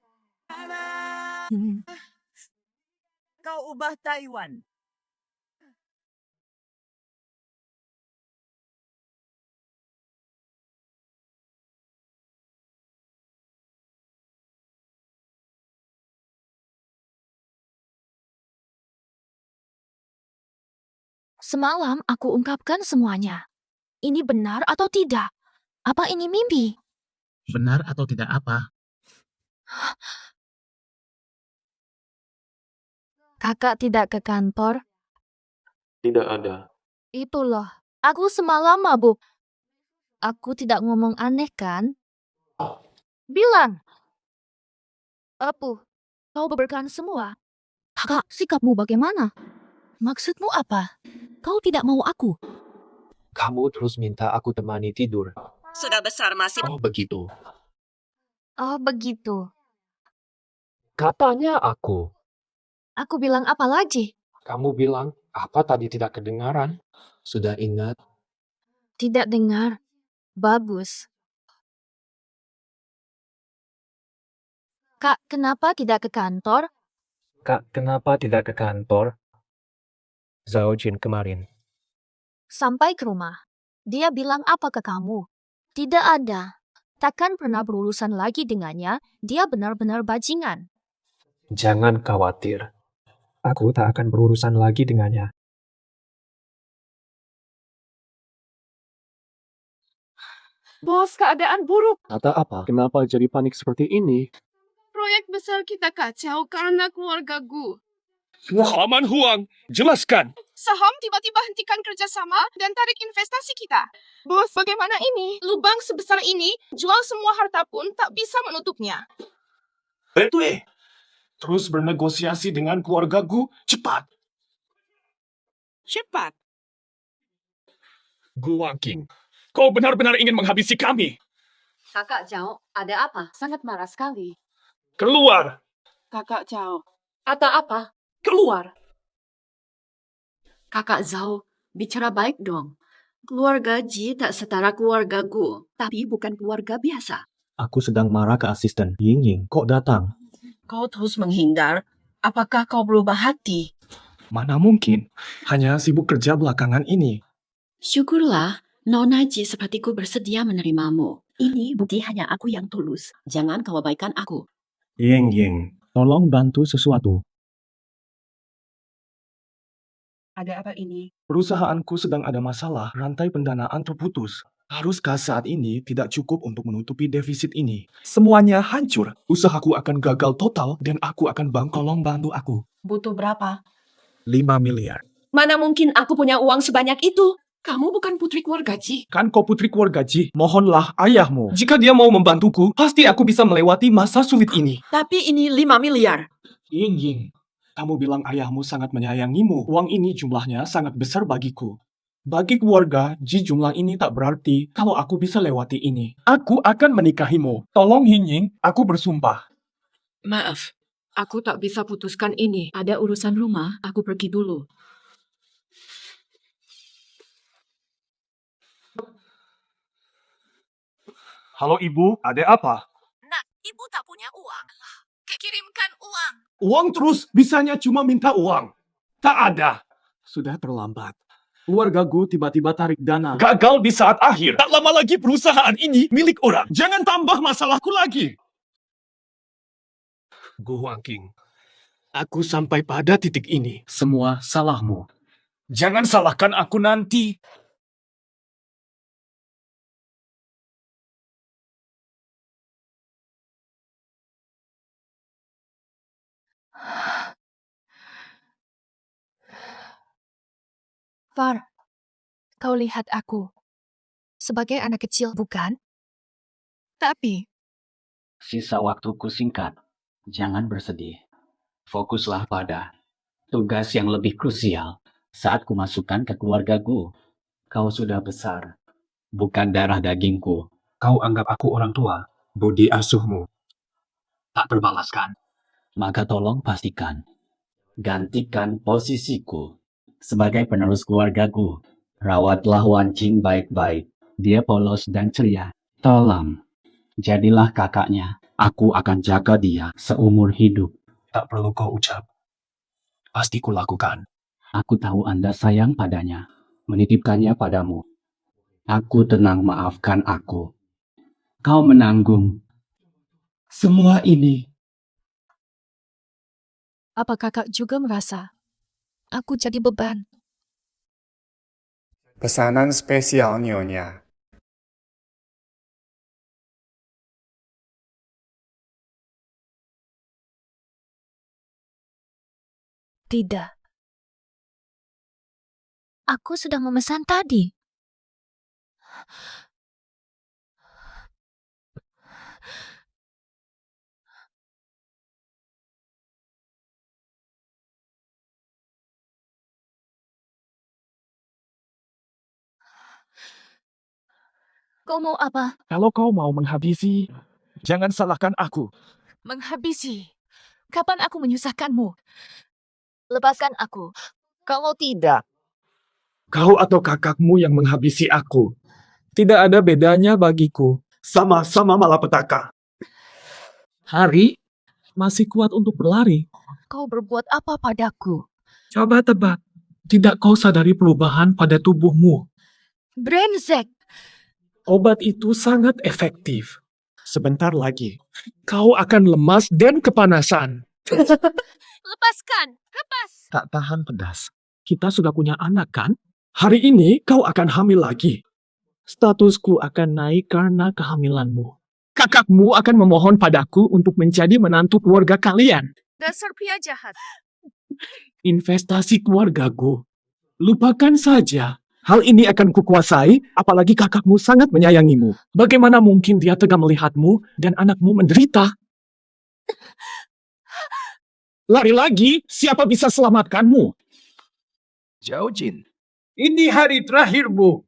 Kau ubah Taiwan. Semalam aku ungkapkan semuanya. Ini benar atau tidak? Apa ini mimpi? Benar atau tidak apa? Kakak tidak ke kantor? Tidak ada. Itulah, aku semalam mabuk. Aku tidak ngomong aneh kan? Bilang. Apu, kau beberkan semua. Kakak, sikapmu bagaimana? Maksudmu apa? Kau tidak mau aku? Kamu terus minta aku temani tidur. Sudah besar masih... Oh begitu. Oh, begitu. Katanya aku. Aku bilang apa lagi? Kamu bilang apa tadi tidak kedengaran? Sudah ingat? Tidak dengar. Bagus. Kak, kenapa tidak ke kantor? Kak, kenapa tidak ke kantor? Zhao Jin kemarin. Sampai ke rumah. Dia bilang apa ke kamu? Tidak ada. Takkan pernah berurusan lagi dengannya. Dia benar-benar bajingan. Jangan khawatir. Aku tak akan berurusan lagi dengannya. Bos, keadaan buruk. Kata apa? Kenapa jadi panik seperti ini? Proyek besar kita kacau karena keluarga Gu. Haman Huang, jelaskan. Saham tiba-tiba hentikan kerjasama dan tarik investasi kita. Bos, bagaimana ini? Lubang sebesar ini, jual semua harta pun tak bisa menutupnya. Betul. terus bernegosiasi dengan keluargaku. Cepat! Cepat. Gu Wangking, kau benar-benar ingin menghabisi kami. Kakak Zhao, ada apa? Sangat marah sekali. Keluar! Kakak Zhao, ada apa? Keluar. Kakak Zhao, bicara baik dong. Keluarga Ji tak setara keluarga Gu, tapi bukan keluarga biasa. Aku sedang marah ke asisten. Ying Ying, kok datang? Kau terus menghindar. Apakah kau berubah hati? Mana mungkin, hanya sibuk kerja belakangan ini. Syukurlah, Nona Ji sepertiku bersedia menerimamu. Ini bukti hanya aku yang tulus. Jangan kau abaikan aku. Ying Ying, tolong bantu sesuatu. Ada apa ini? Perusahaanku sedang ada masalah, rantai pendanaan terputus. Haruskah saat ini tidak cukup untuk menutupi defisit ini? Semuanya hancur. Usahaku akan gagal total dan aku akan bangkrut. Tolong bantu aku. Butuh berapa? 5 miliar. Mana mungkin aku punya uang sebanyak itu? Kamu bukan putri keluarga Ji. Kan kau putri keluarga Ji, mohonlah ayahmu. Jika dia mau membantuku, pasti aku bisa melewati masa sulit ini. Tapi ini 5 miliar. Ying Ying, kamu bilang ayahmu sangat menyayangimu. Uang ini jumlahnya sangat besar bagiku. Bagi keluarga, Ji jumlah ini tak berarti kalau aku bisa lewati ini. Aku akan menikahimu. Tolong Ying Ying, aku bersumpah. Maaf, aku tak bisa putuskan ini. Ada urusan rumah, aku pergi dulu. Halo ibu, ada apa? Nak, ibu tak punya uang. Kirimkan uang. Uang terus, bisanya cuma minta uang. Tak ada. Sudah terlambat. Keluargaku tiba-tiba tarik dana. Gagal di saat akhir. Tak lama lagi perusahaan ini milik orang. Jangan tambah masalahku lagi. Gu Wangking, aku sampai pada titik ini. Semua salahmu. Jangan salahkan aku nanti. Far, kau lihat aku sebagai anak kecil, bukan? Tapi Sisa waktuku singkat. Jangan bersedih. Fokuslah pada tugas yang lebih krusial saat kumasukkan ke keluargaku. Kau sudah besar, bukan darah dagingku. Kau anggap aku orang tua. Budi asuhmu tak terbalaskan. Maka tolong pastikan, gantikan posisiku sebagai penerus keluargaku. Rawatlah Wancing baik-baik. Dia polos dan ceria. Tolong, jadilah kakaknya. Aku akan jaga dia seumur hidup. Tak perlu kau ucap. Pasti kulakukan. Aku tahu Anda sayang padanya. Menitipkannya padamu. Aku tenang, maafkan aku. Kau menanggung semua ini. apa kakak juga merasa aku jadi beban? Pesanan spesial Nyonya. Tidak. Aku sedang memesan tadi. Kau mau apa? Kalau kau mau menghabisi, jangan salahkan aku. Menghabisi? Kapan aku menyusahkanmu? Lepaskan aku. Kalau tidak, Kau atau kakakmu yang menghabisi aku. Tidak ada bedanya bagiku. Sama-sama malapetaka. Hari masih kuat untuk berlari. kau berbuat apa padaku? Coba tebak. Tidak kau sadari perubahan pada tubuhmu. Brengsek! Obat itu sangat efektif. Sebentar lagi, kau akan lemas dan kepanasan. Lepaskan! Lepas! Tak tahan pedas. Kita sudah punya anak, kan? Hari ini kau akan hamil lagi. Statusku akan naik karena kehamilanmu. Kakakmu akan memohon padaku untuk menjadi menantu keluarga kalian. Dasar pria jahat. Investasi keluargaku. Lupakan saja. Hal ini akan kukuasai, apalagi kakakmu sangat menyayangimu. Bagaimana mungkin dia tega melihatmu dan anakmu menderita? Lari lagi, siapa bisa selamatkanmu? Zhao Jin. Ini hari terakhirmu.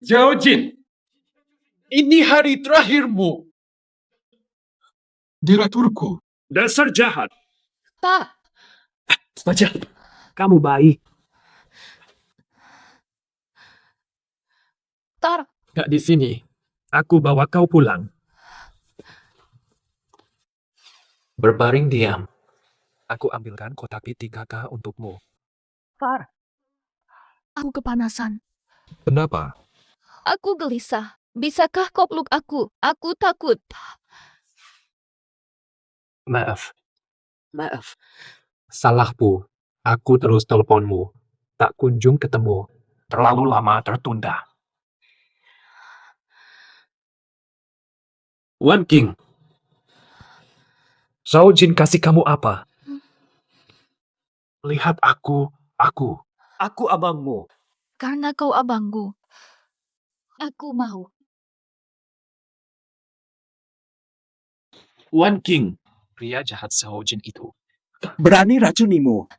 Zhao Jin. Ini hari terakhirmu. Direkturku. Dasar jahat. Tak. Baca. Kamu baik. Tar. Gak di sini. Aku bawa kau pulang. Berbaring diam. Aku ambilkan kotak P3K untukmu. Tar. Aku kepanasan. Kenapa? Aku gelisah. Bisakah kau peluk aku? Aku takut. Maaf. Maaf. Salahku. Aku terus teleponmu. Tak kunjung ketemu. Terlalu lama tertunda. Wan King. Zhao Jin kasih kamu apa? Lihat aku. Aku abangmu. Karena kau abangku. Aku mau. Wan King. Pria jahat Zhao Jin itu. Berani racunimu.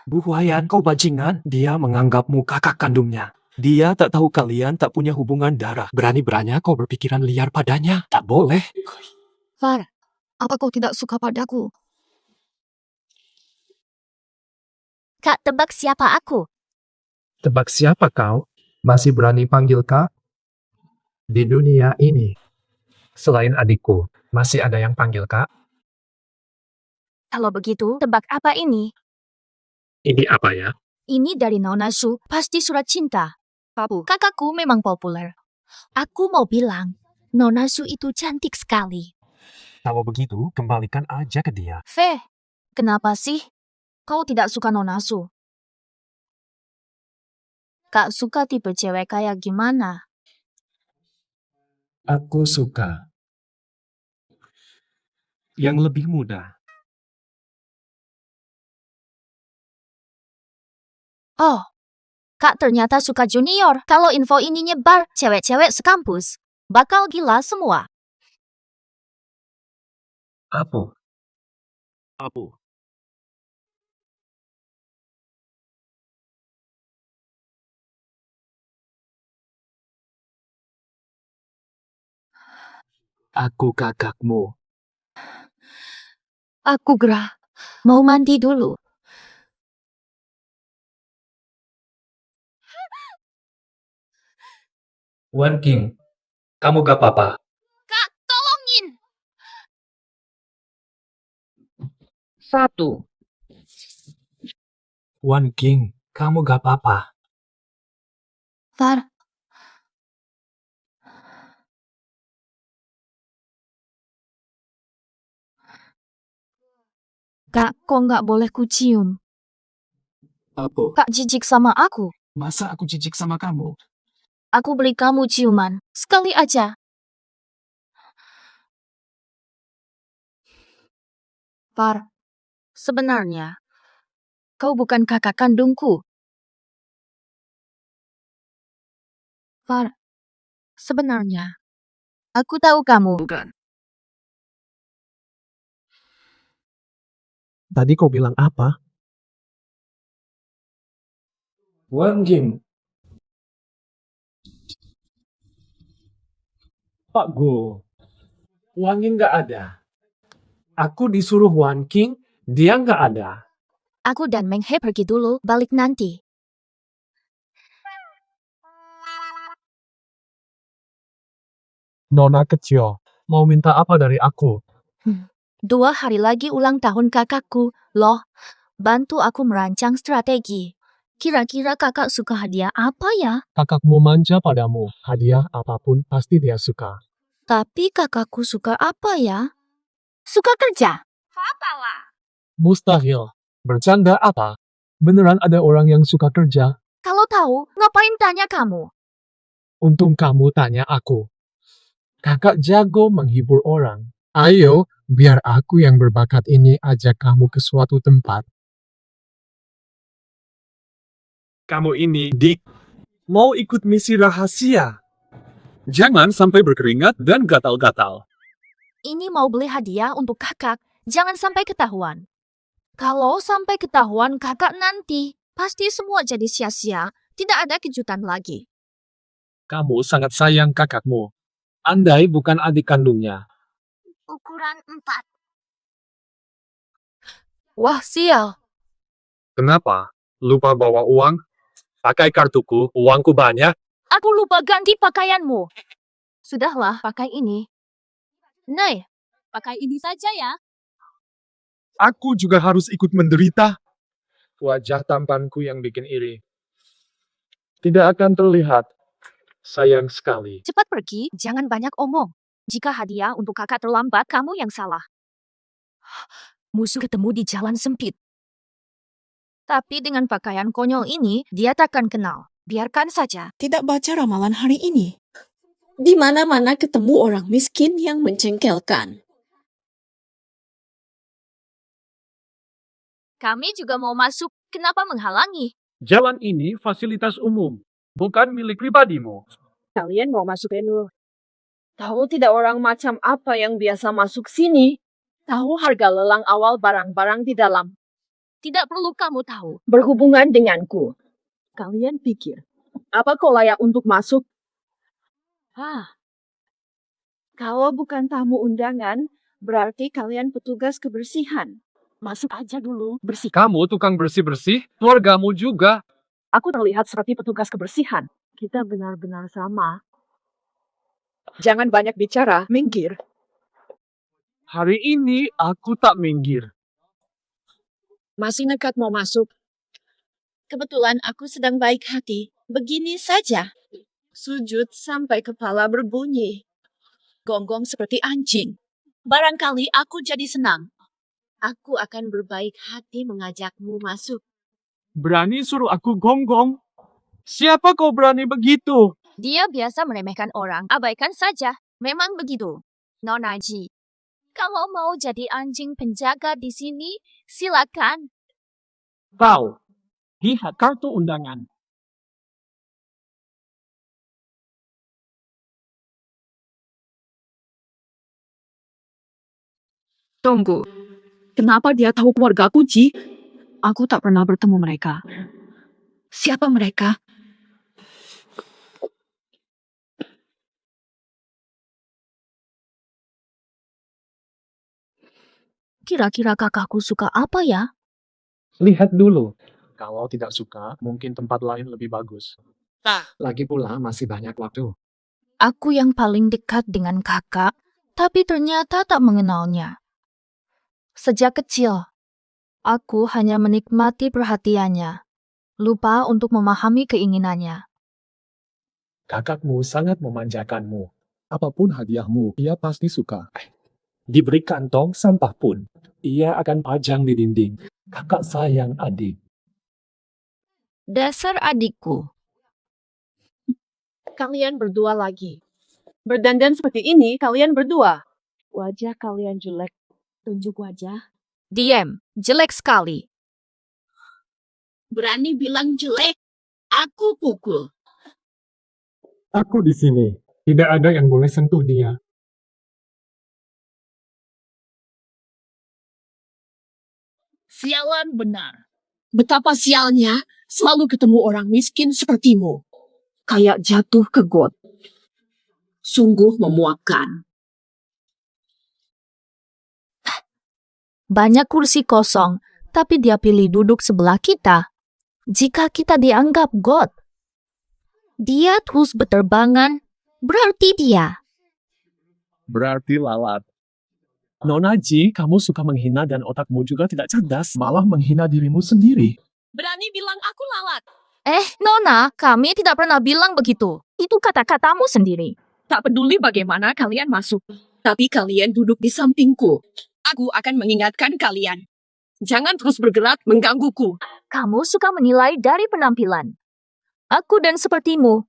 Bu Huayan, kau bajingan. Dia menganggapmu kakak kandungnya. Dia tak tahu kalian tak punya hubungan darah. Berani-beraninya kau berpikiran liar padanya. Tak boleh. Far, apa kau tidak suka padaku? Kak, tebak siapa aku? Tebak siapa kau? Masih berani panggil kak? Di dunia ini, selain adikku, masih ada yang panggil kak? Kalau begitu, tebak apa ini? Ini apa ya? Ini dari Nona Su, pasti surat cinta. Kakakku memang populer. Aku mau bilang, Nona Su itu cantik sekali. Kalau begitu, kembalikan aja ke dia. Feh, kenapa sih? Kau tidak suka Nona Su? Kak suka tipe cewek kayak gimana? Aku suka yang lebih muda. Oh, Kak ternyata suka junior. Kalau info ini nyebar, cewek-cewek sekampus bakal gila semua. Apa? Aku kakakmu. Aku gerah. Mau mandi dulu. Wan King, kamu gak apa-apa. Kak, tolongin. 1. Wan King, kamu gak apa-apa. Far. Kak, kok nggak boleh kucium? Apa? Kak jijik sama aku. Masa aku jijik sama kamu? Aku beli kamu ciuman. Sekali aja. Far, sebenarnya, kau bukan kakak kandungku. Far, sebenarnya, aku tahu kamu. Bukan. Tadi kau bilang apa? Wan King. Pak Go. Wan King nggak ada. Aku disuruh Wan King, dia nggak ada. Aku dan Meng He pergi dulu, balik nanti. Nona kecil, mau minta apa dari aku? 2 hari lagi ulang tahun kakakku, loh. Bantu aku merancang strategi. Kira-kira kakak suka hadiah apa ya? Kakakmu manja padamu. Hadiah apapun pasti dia suka. Tapi kakakku suka apa ya? Suka kerja. Apalah. Mustahil. Bercanda apa? Beneran ada orang yang suka kerja? Kalau tahu, ngapain tanya kamu? Untung kamu tanya aku. Kakak jago menghibur orang. Ayo, biar aku yang berbakat ini ajak kamu ke suatu tempat. Kamu ini, Dick, mau ikut misi rahasia. Jangan sampai berkeringat dan gatal-gatal. Ini mau beli hadiah untuk kakak. Jangan sampai ketahuan. Kalau sampai ketahuan kakak nanti, pasti semua jadi sia-sia. Tidak ada kejutan lagi. Kamu sangat sayang kakakmu. Andai bukan adik kandungnya. Ukuran 4. Wah, sial. Kenapa? Lupa bawa uang? Pakai kartuku, uangku banyak. Aku lupa ganti pakaianmu. Sudahlah, pakai ini. Nei, pakai ini saja ya. Aku juga harus ikut menderita. Wajah tampanku yang bikin iri. Tidak akan terlihat. Sayang sekali. Cepat pergi, jangan banyak omong. Jika hadiah untuk kakak terlambat, kamu yang salah. Musuh ketemu di jalan sempit. Tapi dengan pakaian konyol ini, dia takkan kenal. Biarkan saja. Tidak baca ramalan hari ini. Di mana-mana ketemu orang miskin yang menjengkelkan. Kami juga mau masuk. Kenapa menghalangi? Jalan ini fasilitas umum, bukan milik pribadimu. Kalian mau masuk Enul? Tahu tidak orang macam apa yang biasa masuk sini? Tahu harga lelang awal barang-barang di dalam. Tidak perlu kamu tahu. Berhubungan denganku. Kalian pikir, apa kau layak untuk masuk? Kalau bukan tamu undangan, berarti kalian petugas kebersihan. Masuk aja dulu, bersih. Kamu tukang bersih-bersih, keluargamu juga. Aku terlihat seperti petugas kebersihan. Kita benar-benar sama. Jangan banyak bicara, minggir. Hari ini aku tak minggir. Masih nekat mau masuk. Kebetulan aku sedang baik hati. Begini saja. Sujud sampai kepala berbunyi. Gonggong seperti anjing. Barangkali aku jadi senang. Aku akan berbaik hati mengajakmu masuk. Berani suruh aku gonggong? Siapa kau berani begitu? Dia biasa meremehkan orang. Abaikan saja. Memang begitu. Nona Ji. Kalau mau jadi anjing penjaga di sini, silakan. Kau, lihat kartu undangan. Tunggu. Kenapa dia tahu keluargaku, Ji? Aku tak pernah bertemu mereka. Siapa mereka? Kira-kira kakakku suka apa ya? Lihat dulu. Kalau tidak suka, mungkin tempat lain lebih bagus. Lagi pula masih banyak waktu. Aku yang paling dekat dengan kakak, tapi ternyata tak mengenalnya. Sejak kecil, aku hanya menikmati perhatiannya, lupa untuk memahami keinginannya. Kakakmu sangat memanjakanmu. Apapun hadiahmu, ia pasti suka. Diberi kantong sampah pun, ia akan pajang di dinding. Kakak sayang adik. Dasar adikku. Kalian berdua lagi. Berdandan seperti ini, kalian berdua. Wajah kalian jelek. Tunjuk wajah. Diam, jelek sekali. Berani bilang jelek? Aku pukul. Aku di sini. Tidak ada yang boleh sentuh dia. Sialan benar. Betapa sialnya selalu ketemu orang miskin sepertimu. Kayak jatuh ke got. Sungguh memuakkan. Banyak kursi kosong, tapi dia pilih duduk sebelah kita. Jika kita dianggap god, dia terus berterbangan, berarti dia. Berarti lalat. Nona Ji, kamu suka menghina dan otakmu juga tidak cerdas, malah menghina dirimu sendiri. Berani bilang aku lalat. Nona, kami tidak pernah bilang begitu. Itu kata-katamu sendiri. Tak peduli bagaimana kalian masuk. Tapi kalian duduk di sampingku. Aku akan mengingatkan kalian. Jangan terus bergerak menggangguku. Kamu suka menilai dari penampilan. Aku dan sepertimu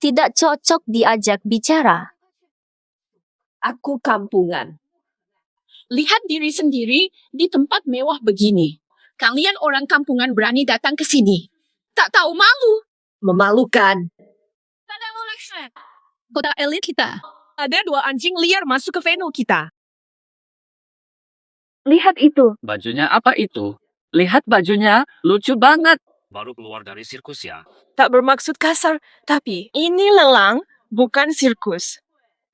tidak cocok diajak bicara. Aku kampungan. Lihat diri sendiri di tempat mewah begini. Kalian orang kampungan berani datang ke sini. Tak tahu malu. Memalukan. Kota elit kita. Ada 2 anjing liar masuk ke venue kita. Lihat itu. Bajunya apa itu? Lihat bajunya, lucu banget. Baru keluar dari sirkus ya. Tak bermaksud kasar, tapi ini lelang, bukan sirkus.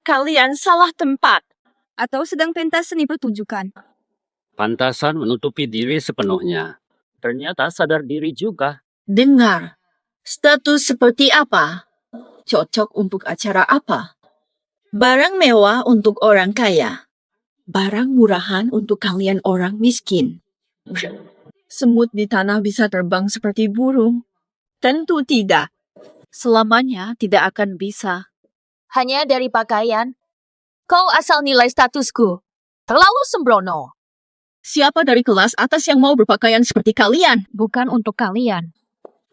Kalian salah tempat. Atau sedang pentas seni pertunjukan. Pantasan menutupi diri sepenuhnya. Ternyata sadar diri juga. Dengar, status seperti apa? Cocok untuk acara apa? Barang mewah untuk orang kaya. Barang murahan untuk kalian orang miskin. Semut di tanah bisa terbang seperti burung. Tentu tidak. Selamanya tidak akan bisa. Hanya dari pakaian. Kau asal nilai statusku. Terlalu sembrono. Siapa dari kelas atas yang mau berpakaian seperti kalian? Bukan untuk kalian.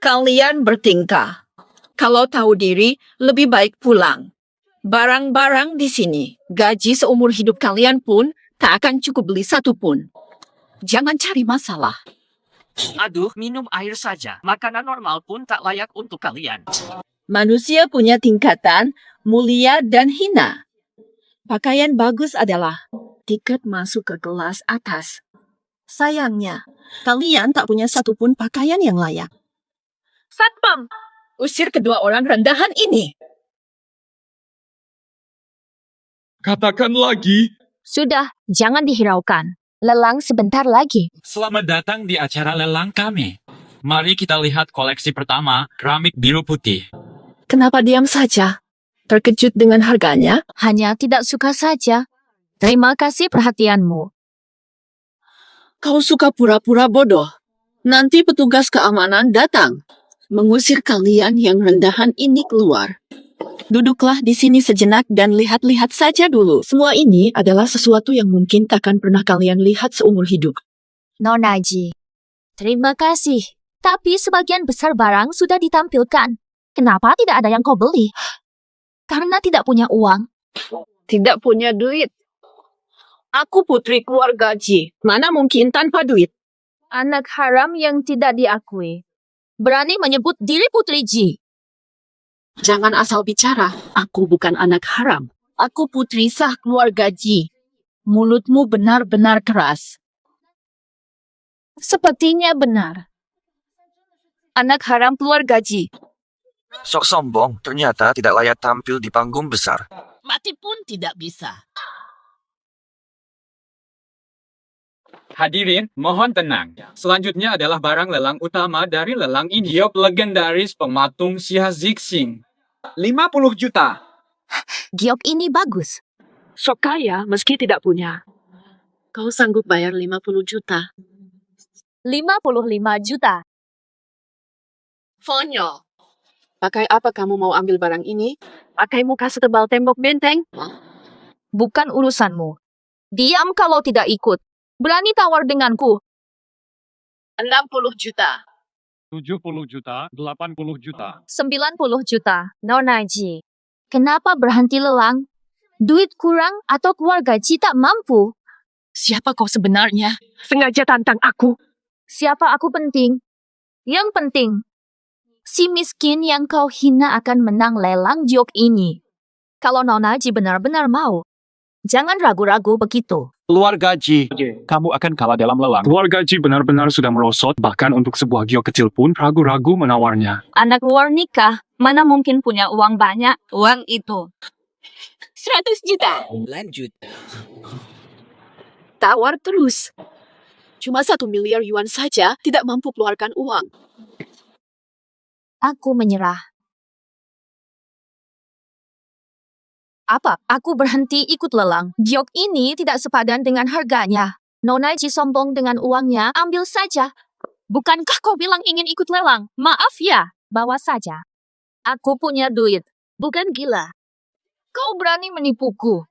Kalian bertingkah. Kalau tahu diri, lebih baik pulang. Barang-barang di sini, gaji seumur hidup kalian pun tak akan cukup beli satu pun. Jangan cari masalah. Aduh, minum air saja. Makanan normal pun tak layak untuk kalian. Manusia punya tingkatan, mulia dan hina. Pakaian bagus adalah tiket masuk ke kelas atas. Sayangnya, kalian tak punya satu pun pakaian yang layak. Satpam, usir kedua orang rendahan ini. Katakan lagi. Sudah, jangan dihiraukan. Lelang sebentar lagi. Selamat datang di acara lelang kami. Mari kita lihat koleksi pertama, keramik biru putih. Kenapa diam saja? Terkejut dengan harganya? Hanya tidak suka saja. Terima kasih perhatianmu. Kau suka pura-pura bodoh. Nanti petugas keamanan datang. Mengusir kalian yang rendahan ini keluar. Duduklah di sini sejenak dan lihat-lihat saja dulu. Semua ini adalah sesuatu yang mungkin takkan pernah kalian lihat seumur hidup. Nona Ji, terima kasih. Tapi sebagian besar barang sudah ditampilkan. Kenapa tidak ada yang kau beli? Karena tidak punya uang. Tidak punya duit. Aku putri keluarga Ji. Mana mungkin tanpa duit? Anak haram yang tidak diakui. Berani menyebut diri putri Ji. Jangan asal bicara. Aku bukan anak haram. Aku putri sah keluarga Ji. Mulutmu benar-benar keras. Sepertinya benar. Anak haram keluarga Ji. Sok sombong, ternyata tidak layak tampil di panggung besar. Mati pun tidak bisa. Hadirin, mohon tenang. Selanjutnya adalah barang lelang utama dari lelang ini. Giok legendaris pematung Xia Zixing. 50 juta. Giok ini bagus. Sok kaya meski tidak punya. Kau sanggup bayar 50 juta. 55 juta. Fonyo. Pakai apa kamu mau ambil barang ini? Pakai muka setebal tembok benteng? Bukan urusanmu. Diam kalau tidak ikut. Berani tawar denganku. 60 juta. 70 juta, 80 juta. 90 juta. Nona Ji. Kenapa berhenti lelang? Duit kurang atau keluarga Ji tak mampu? Siapa kau sebenarnya? Sengaja tantang aku. Siapa aku penting? Yang penting, si miskin yang kau hina akan menang lelang giok ini. Kalau Nona Ji benar-benar mau, jangan ragu-ragu begitu. Keluarga Ji, kamu akan kalah dalam lelang. Keluarga Ji benar-benar sudah merosot, bahkan untuk sebuah giok kecil pun ragu-ragu menawarnya. Anak luar nikah, mana mungkin punya uang banyak? Uang itu 100 juta. Lanjut. Tawar terus. Cuma 1 miliar yuan saja tidak mampu keluarkan uang. Aku menyerah. Apa? Aku berhenti ikut lelang. Giok ini tidak sepadan dengan harganya. Nona Ji sombong dengan uangnya, ambil saja. Bukankah kau bilang ingin ikut lelang? Maaf ya, bawa saja. Aku punya duit, bukan gila. Kau berani menipuku.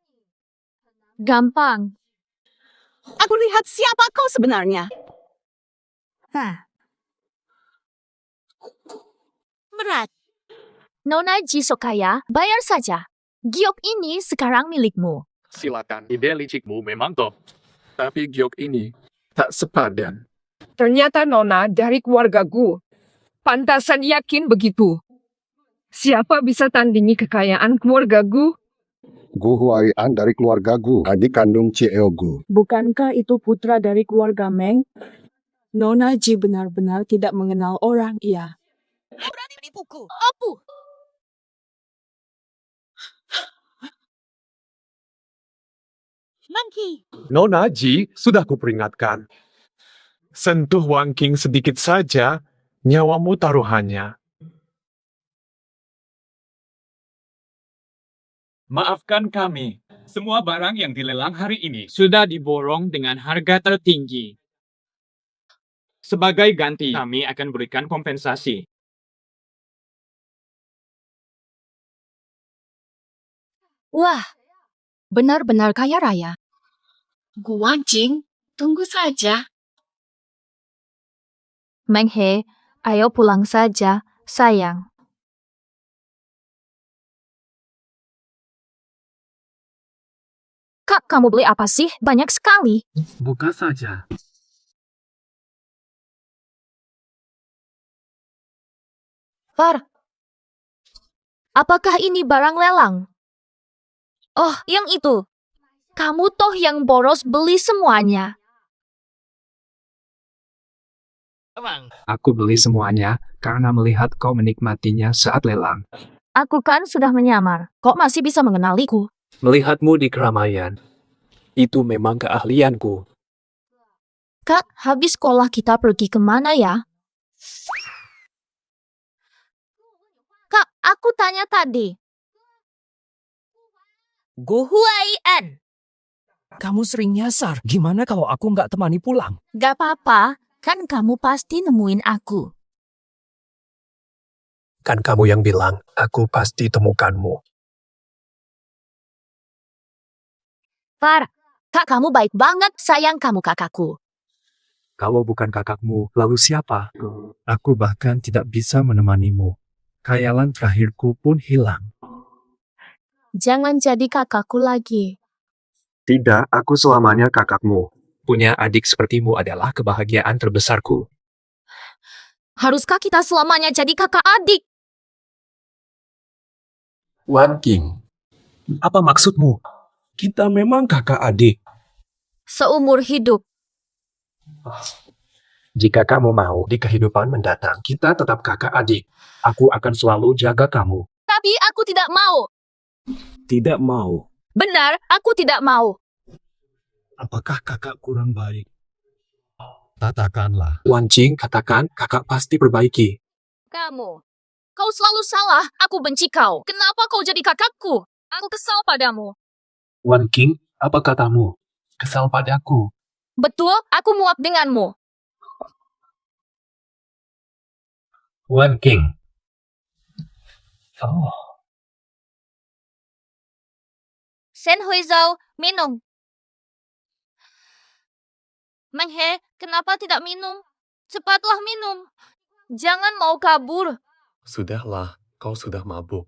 Gampang. Aku lihat siapa kau sebenarnya. Berat. Nona Ji Sokaya, bayar saja. Giok ini sekarang milikmu. Silakan, ide licikmu memang top. Tapi giok ini tak sepadan. Ternyata Nona dari keluarga Gu. Pantasan yakin begitu. Siapa bisa tandingi kekayaan keluarga Gu? Gu Huaian dari keluarga Gu, adik kandung Cieo Gu. Bukankah itu putra dari keluarga Meng? Nona Ji benar-benar tidak mengenal orang ia. Dia berani menipuku. Apu! Monkey. Nona Ji, sudah kuperingatkan. Sentuh Wang King sedikit saja, nyawamu taruhannya. Maafkan kami, semua barang yang dilelang hari ini sudah diborong dengan harga tertinggi. Sebagai ganti, kami akan berikan kompensasi. Wah, benar-benar kaya raya. Gu Wanqing, tunggu saja. Meng He, ayo pulang saja, sayang. Kak, kamu beli apa sih? Banyak sekali. Buka saja. Far, apakah ini barang lelang? Oh, yang itu. Kamu toh yang boros beli semuanya. Aku beli semuanya karena melihat kau menikmatinya saat lelang. Aku kan sudah menyamar. Kok masih bisa mengenaliku? Melihatmu di keramaian, itu memang keahlianku. Kak, habis sekolah kita pergi kemana ya? Kak, aku tanya tadi. Gu Huaian. Kamu sering nyasar. Gimana kalau aku nggak temani pulang? Gak apa-apa, kan kamu pasti nemuin aku. Kan kamu yang bilang, aku pasti temukanmu. Far, Kak kamu baik banget, sayang kamu kakakku. Kalau bukan kakakmu, lalu siapa? Aku bahkan tidak bisa menemanimu. Khayalan terakhirku pun hilang. Jangan jadi kakakku lagi. Tidak, aku selamanya kakakmu. Punya adik sepertimu adalah kebahagiaan terbesarku. Haruskah kita selamanya jadi kakak adik? Wan King, apa maksudmu? Kita memang kakak adik. Seumur hidup. Jika kamu mau di kehidupan mendatang, kita tetap kakak adik. Aku akan selalu jaga kamu. Tapi aku tidak mau. Tidak mau. Benar, aku tidak mau. Apakah kakak kurang baik? Katakanlah. Wan Qing, katakan kakak pasti perbaiki. Kamu. Kau selalu salah. Aku benci kau. Kenapa kau jadi kakakku? Aku kesal padamu. Wan Qing, apa katamu? Kesal padaku. Betul, aku muak denganmu. Wan Qing. Oh. Shen Huizhou, minum. Meng He, kenapa tidak minum? Cepatlah minum. Jangan mau kabur. Sudahlah, kau sudah mabuk.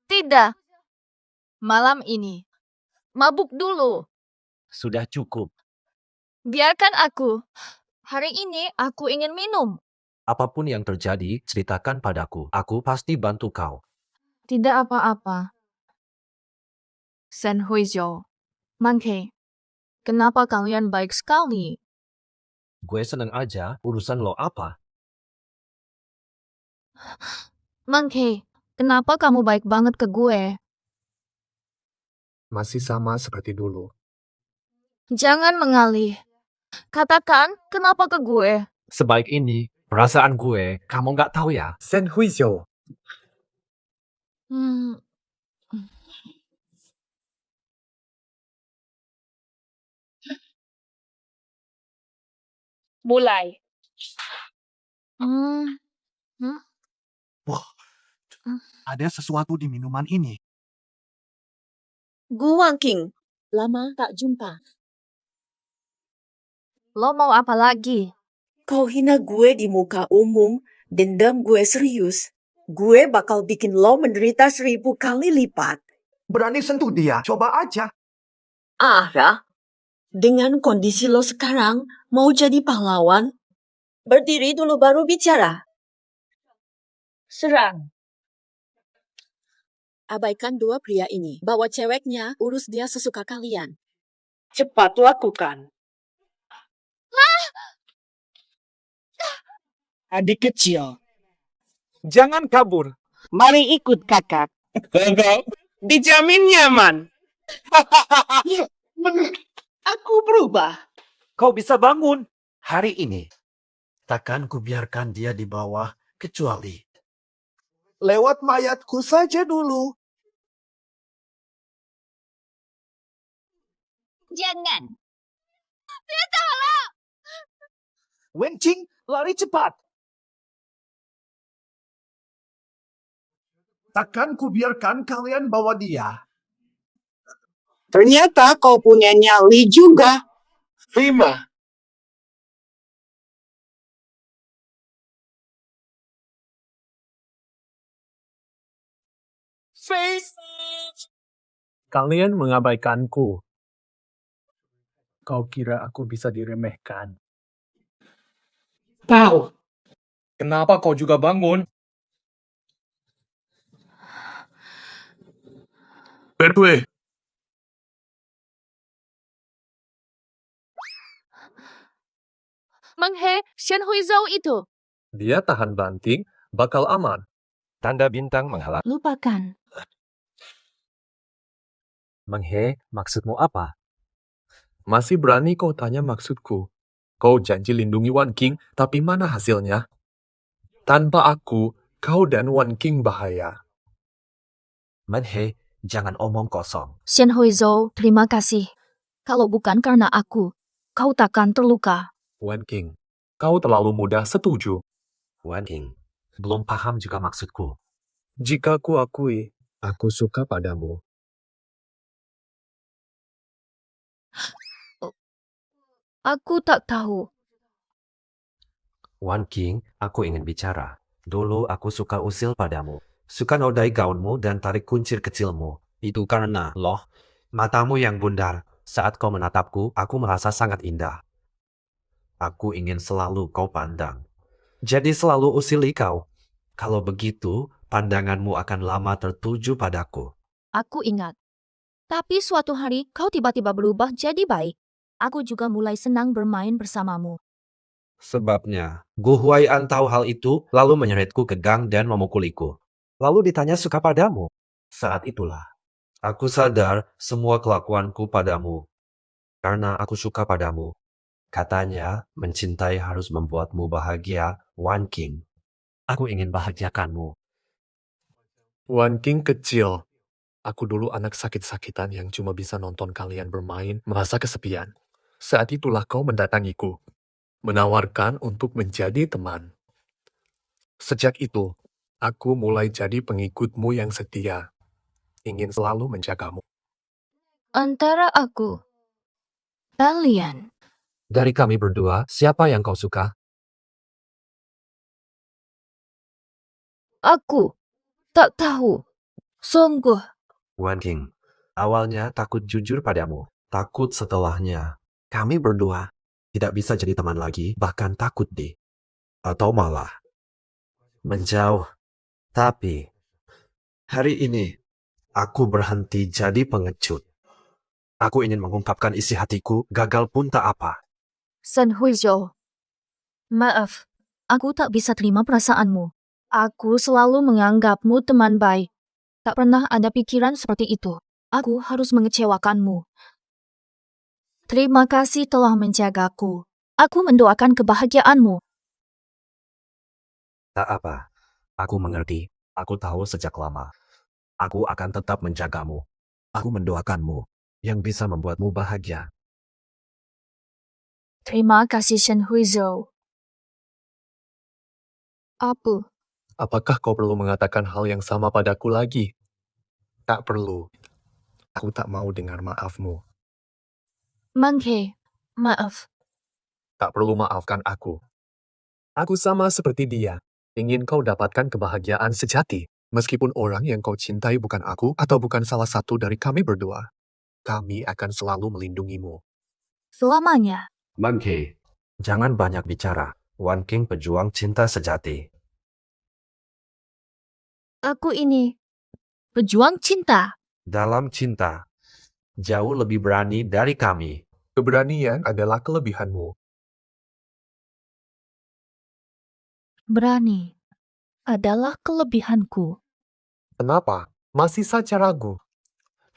Tidak. Malam ini. Mabuk dulu. Sudah cukup. Biarkan aku. Hari ini aku ingin minum. Apapun yang terjadi, ceritakan padaku. Aku pasti bantu kau. Tidak apa-apa. Shen Huizhou, Meng He, kenapa kalian baik sekali? Gue seneng aja, urusan lo apa? Meng He, kenapa kamu baik banget ke gue? Masih sama seperti dulu. Jangan mengalih. Katakan, kenapa ke gue? Sebaik ini, perasaan gue, kamu nggak tahu ya? Shen Huizhou. Mulai. Wah, ada sesuatu di minuman ini. Gu Wanqing, lama tak jumpa. Lo mau apa lagi? Kau hina gue di muka umum, dendam gue serius. Gue bakal bikin lo menderita 1000 kali lipat. Berani sentuh dia, coba aja. Ara, dengan kondisi lo sekarang, mau jadi pahlawan? Berdiri dulu baru bicara. Serang. Abaikan dua pria ini. Bawa ceweknya, urus dia sesuka kalian. Cepat lakukan. Adik kecil, jangan kabur. Mari ikut kakak. Dijamin nyaman. Aku berubah. Kau bisa bangun. Hari ini, takkan kubiarkan dia di bawah kecuali. Lewat mayatku saja dulu. Jangan. Wenqing, lari cepat. Takkan kubiarkan kalian bawa dia. Ternyata kau punya nyali juga. 5. Kalian mengabaikanku. Kau kira aku bisa diremehkan? Tahu. Kenapa kau juga bangun? Pertwee, Menghe, Shen Huizhou itu. Dia tahan banting, bakal aman. Tanda bintang menghalang. Lupakan. Menghe, maksudmu apa? Masih berani kau tanya maksudku? Kau janji lindungi Wan Qing, tapi mana hasilnya? Tanpa aku, kau dan Wan Qing bahaya. Menghe, jangan omong kosong. Shen Huizhou, terima kasih. Kalau bukan karena aku, kau takkan terluka. Wan Qing, kau terlalu mudah setuju. Wan Qing, belum paham juga maksudku. Jika ku akui, aku suka padamu. Aku tak tahu. Wan Qing, aku ingin bicara. Dulu aku suka usil padamu. Suka nodai gaunmu dan tarik kuncir kecilmu. Itu karena, loh, matamu yang bundar. Saat kau menatapku, aku merasa sangat indah. Aku ingin selalu kau pandang. Jadi selalu usili kau. Kalau begitu, pandanganmu akan lama tertuju padaku. Aku ingat. Tapi suatu hari kau tiba-tiba berubah jadi baik. Aku juga mulai senang bermain bersamamu. Sebabnya, Gu Huai'an tahu hal itu, lalu menyeretku ke gang dan memukuliku. Lalu ditanya suka padamu. Saat itulah, aku sadar semua kelakuanku padamu. Karena aku suka padamu. Katanya, mencintai harus membuatmu bahagia, Wan Qing. Aku ingin bahagiakanmu. Wan Qing kecil. Aku dulu anak sakit-sakitan yang cuma bisa nonton kalian bermain, merasa kesepian. Saat itulah kau mendatangiku, menawarkan untuk menjadi teman. Sejak itu, aku mulai jadi pengikutmu yang setia, ingin selalu menjagamu. Antara aku, kalian, Dari kami berdua, siapa yang kau suka? aku tak tahu. Sungguh, Wan Qing, awalnya takut jujur padamu. Takut setelahnya. Kami berdua tidak bisa jadi teman lagi, bahkan takut atau malah menjauh. Tapi, hari ini, aku berhenti jadi pengecut. Aku ingin mengungkapkan isi hatiku, gagal pun tak apa. Shen Huizhou. Maaf, aku tak bisa terima perasaanmu. Aku selalu menganggapmu teman baik. Tak pernah ada pikiran seperti itu. Aku harus mengecewakanmu. Terima kasih telah menjagaku. Aku mendoakan kebahagiaanmu. Tak apa. Aku mengerti. Aku tahu sejak lama. Aku akan tetap menjagamu. Aku mendoakanmu yang bisa membuatmu bahagia. Terima kasih Shen Huizhou. Apa? Apakah kau perlu mengatakan hal yang sama padaku lagi? Tak perlu. Aku tak mau dengar maafmu. Menghe, maaf. Tak perlu maafkan aku. Aku sama seperti dia. Ingin kau dapatkan kebahagiaan sejati. Meskipun orang yang kau cintai bukan aku atau bukan salah satu dari kami berdua. Kami akan selalu melindungimu. Selamanya. Menghe, jangan banyak bicara. Wan King pejuang cinta sejati. Aku ini pejuang cinta. Dalam cinta, jauh lebih berani dari kami. Keberanian adalah kelebihanmu. Berani adalah kelebihanku. Kenapa? Masih saja ragu.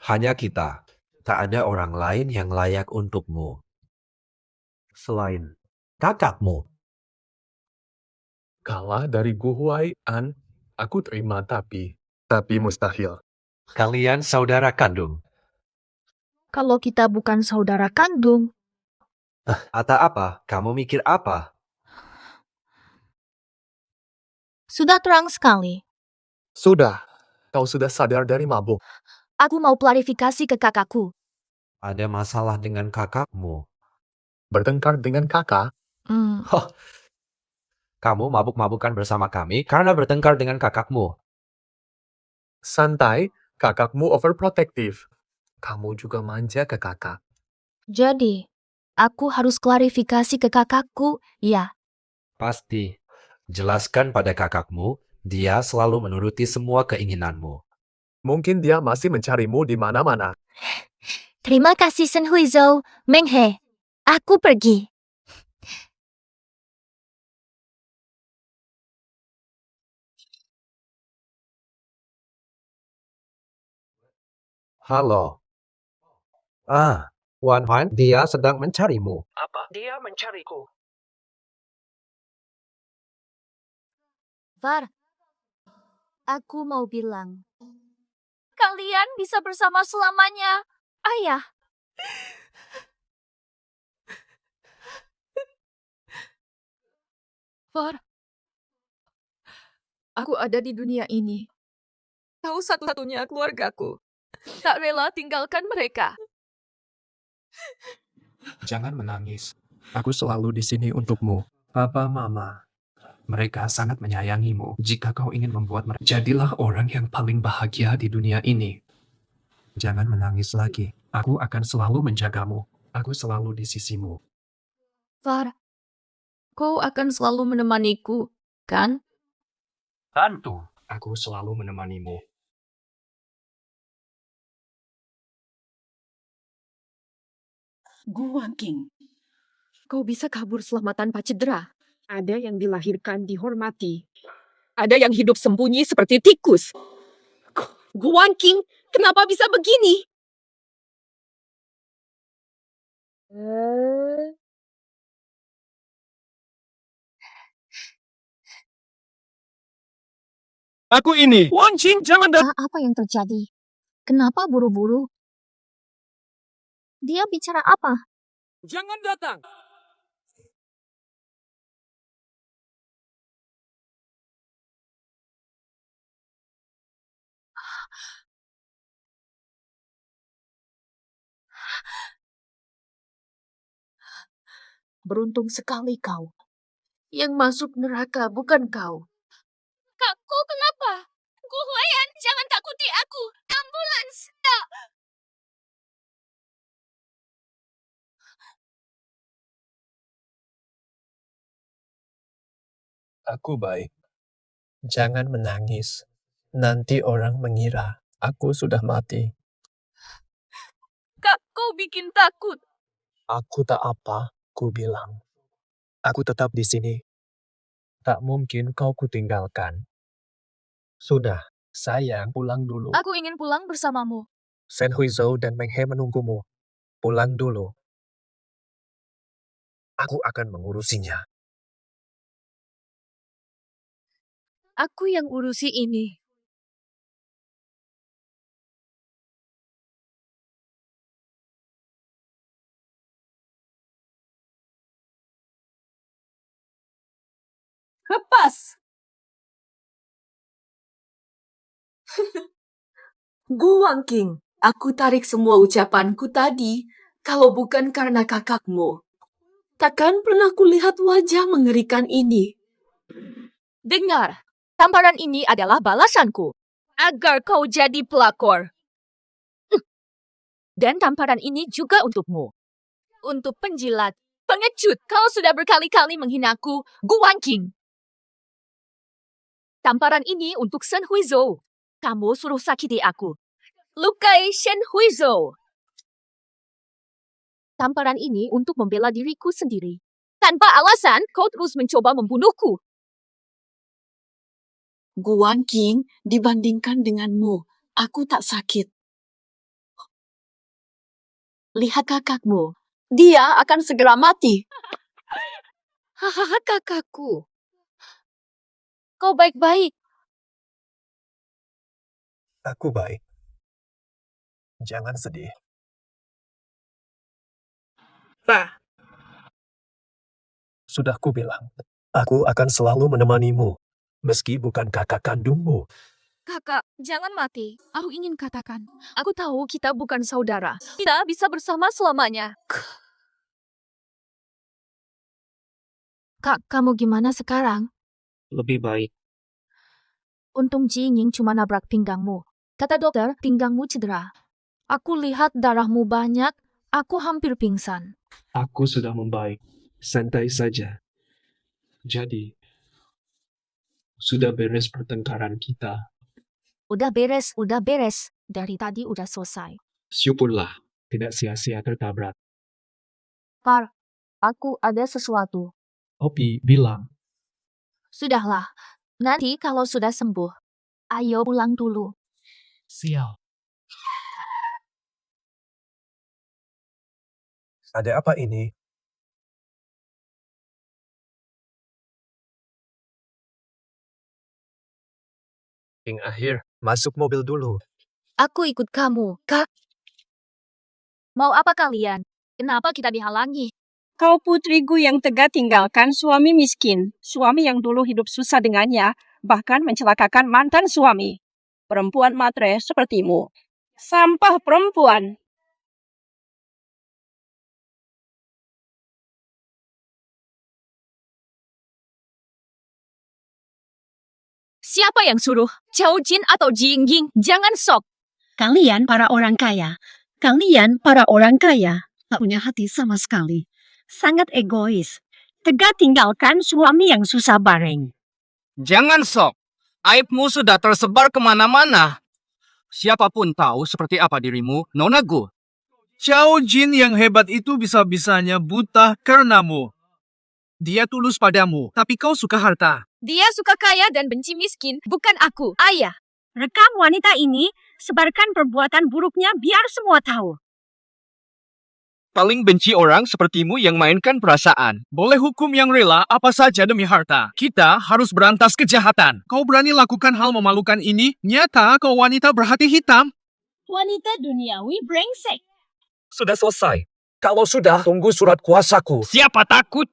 Hanya kita. Tak ada orang lain yang layak untukmu. Selain kakakmu. Kalah dari Gu Huai An, aku terima tapi mustahil. Kalian saudara kandung. Kalau kita bukan saudara kandung, Atau apa? Kamu mikir apa? sudah terang sekali. Sudah. Kau sudah sadar dari mabuk. Aku mau klarifikasi ke kakakku. Ada masalah dengan kakakmu. Bertengkar dengan kakak? Kamu mabuk-mabukan bersama kami karena bertengkar dengan kakakmu. Santai, kakakmu overprotective. Kamu juga manja ke kakak. Jadi, aku harus klarifikasi ke kakakku, ya. Pasti. Jelaskan pada kakakmu, dia selalu menuruti semua keinginanmu. Mungkin dia masih mencarimu di mana-mana. Terima kasih Shen Huizhou, Meng He. Aku pergi. Halo. Wan Han, dia sedang mencarimu. Apa? Dia mencariku. Var, aku mau bilang. Kalian bisa bersama selamanya, Ayah. Var, aku ada di dunia ini. Kau satu-satunya keluargaku. Tak rela tinggalkan mereka. Jangan menangis. Aku selalu di sini untukmu. Papa, Mama. Mereka sangat menyayangimu. Jika kau ingin membuat mereka, jadilah orang yang paling bahagia di dunia ini. Jangan menangis lagi. Aku akan selalu menjagamu. Aku selalu di sisimu. Var, kau akan selalu menemaniku, kan? Tentu. Aku selalu menemanimu. Gu Wangking, kau bisa kabur selama tanpa cedera. Ada yang dilahirkan dihormati. Ada yang hidup sembunyi seperti tikus. Gu Wangking, kenapa bisa begini? Aku ini. Wan Qing, jangan Apa yang terjadi? Kenapa buru-buru? Dia bicara apa? Jangan datang. Beruntung sekali kau. Yang masuk neraka bukan kau. Kakku kenapa? Gu Huayan, jangan takuti aku. Ambulans. Tak. Aku baik. Jangan menangis. Nanti orang mengira aku sudah mati. Kak, kau bikin takut. Aku tak apa, ku bilang. Aku tetap di sini. Tak mungkin kau kutinggalkan. Sudah, sayang, pulang dulu. Aku ingin pulang bersamamu. Shen Huizhou dan Meng He menunggumu. Pulang dulu. Aku akan mengurusinya. Aku yang urusi ini. Lepas. Gu Wangking, aku tarik semua ucapanku tadi. Kalau bukan karena kakakmu. Takkan pernah kulihat wajah mengerikan ini. Dengar, tamparan ini adalah balasanku. Agar kau jadi pelakor. Dan tamparan ini juga untukmu. Untuk penjilat Pengecut, kau sudah berkali-kali menghinaku, Gu Wanqing. Tamparan ini untuk Shen Huizhou. Kamu suruh sakiti aku. Lukai Shen Huizhou. Tamparan ini untuk membela diriku sendiri. Tanpa alasan, kau terus mencoba membunuhku. Gu Wanqing, dibandingkan denganmu, aku tak sakit. Lihat kakakmu. Dia akan segera mati. Hahaha, kakakku. Kau baik-baik. Aku baik. Jangan sedih. Pak, Sudah kubilang, aku akan selalu menemanimu, meski bukan kakak kandungmu. Kakak, jangan mati. Aku ingin katakan, aku tahu kita bukan saudara. Kita bisa bersama selamanya. Kak, kamu gimana sekarang? Lebih baik. Untung Ji Ying cuma nabrak pinggangmu. Kata dokter, pinggangmu cedera. Aku lihat darahmu banyak, aku hampir pingsan. Aku sudah membaik. Santai saja. Jadi, sudah beres pertengkaran kita. Udah beres, udah beres. Dari tadi udah selesai. Syukurlah, tidak sia-sia tertabrak. Par, aku ada sesuatu. Opi bilang, Sudahlah, nanti kalau sudah sembuh, ayo pulang dulu. sial. Ada apa ini? King Akhir, masuk mobil dulu. Aku ikut kamu, Kak. Mau apa kalian? Kenapa kita dihalangi? Kau putriku yang tega tinggalkan suami miskin. Suami yang dulu hidup susah dengannya, bahkan mencelakakan mantan suami. Perempuan matre sepertimu. Sampah perempuan. Siapa yang suruh? Chao Jin atau Ji Ying? Jangan sok. Kalian para orang kaya. Kalian para orang kaya. Tak punya hati sama sekali. Sangat egois. Tega tinggalkan suami yang susah bareng. Jangan sok. Aibmu sudah tersebar kemana-mana. Siapapun tahu seperti apa dirimu, Nona Gu. Chao Jin yang hebat itu bisa-bisanya buta karenamu. Dia tulus padamu, tapi kau suka harta. Dia suka kaya dan benci miskin, bukan aku, ayah. Rekam wanita ini, sebarkan perbuatan buruknya biar semua tahu. Paling benci orang sepertimu yang mainkan perasaan. Boleh hukum yang rela apa saja demi harta. Kita harus berantas kejahatan. Kau berani lakukan hal memalukan ini? Nyata kau wanita berhati hitam. Wanita duniawi brengsek. Sudah selesai. Kalau sudah, tunggu surat kuasaku. Siapa takut?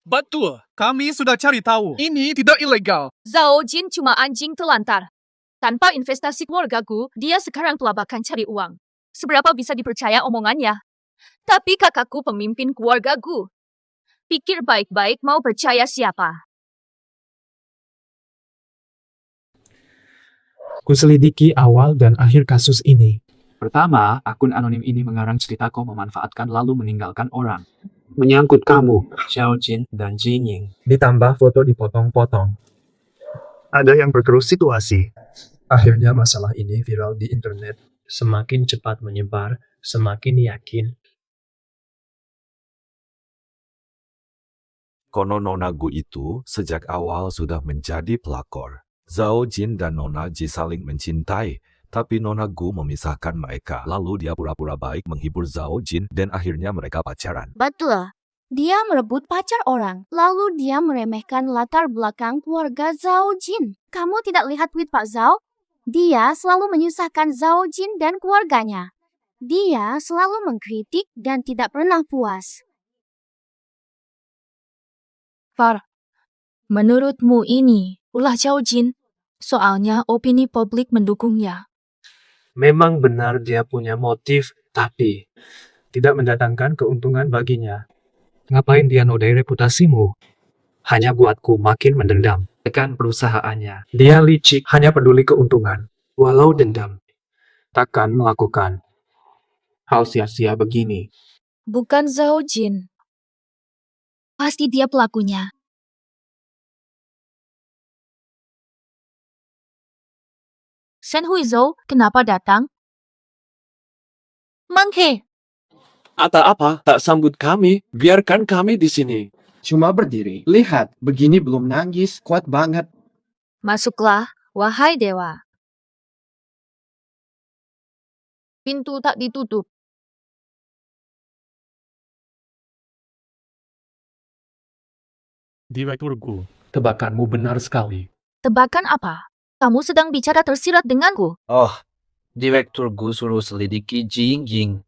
Betul, kami sudah cari tahu. Ini tidak ilegal. Zhao Jin cuma anjing telantar. Tanpa investasi keluargaku, dia sekarang pelabakan cari uang. Seberapa bisa dipercaya omongannya? Tapi kakakku pemimpin keluargaku. Pikir baik-baik mau percaya siapa. Kuselidiki awal dan akhir kasus ini. Pertama, akun anonim ini mengarang cerita kau memanfaatkan lalu meninggalkan orang. Menyangkut kamu, Xiao Jin dan Ji Ying. Ditambah foto dipotong-potong. Ada yang berkerus situasi. Akhirnya masalah ini viral di internet. Semakin cepat menyebar, semakin yakin. Konon Nona Gu itu sejak awal sudah menjadi pelakor. Zhao Jin dan Nona Ji saling mencintai, tapi Nona Gu memisahkan mereka. Lalu dia pura-pura baik menghibur Zhao Jin dan akhirnya mereka pacaran. Betul. Dia merebut pacar orang, lalu dia meremehkan latar belakang keluarga Zhao Jin. Kamu tidak lihat tweet Pak Zhao? Dia selalu menyusahkan Zhao Jin dan keluarganya. Dia selalu mengkritik dan tidak pernah puas. Far, menurutmu ini ulah Zhao Jin? Soalnya opini publik mendukungnya. Memang benar dia punya motif, tapi tidak mendatangkan keuntungan baginya. Ngapain dia nodai reputasimu? Hanya buatku makin mendendam. Tekan perusahaannya. Dia licik, hanya peduli keuntungan. Walau dendam, takkan melakukan hal sia-sia begini. Bukan Zhao Jin. Pasti dia pelakunya. Shen Huizhou, kenapa datang? Manghe, Atau apa? Tak sambut kami. Biarkan kami di sini. Cuma berdiri. Lihat, begini belum nangis. Kuat banget. masuklah, wahai dewa. Pintu tak ditutup. Direktur Gu, tebakanmu benar sekali. Tebakan apa? Kamu sedang bicara tersirat denganku. Oh, Direktur Gu suruh selidiki Ji Yingying.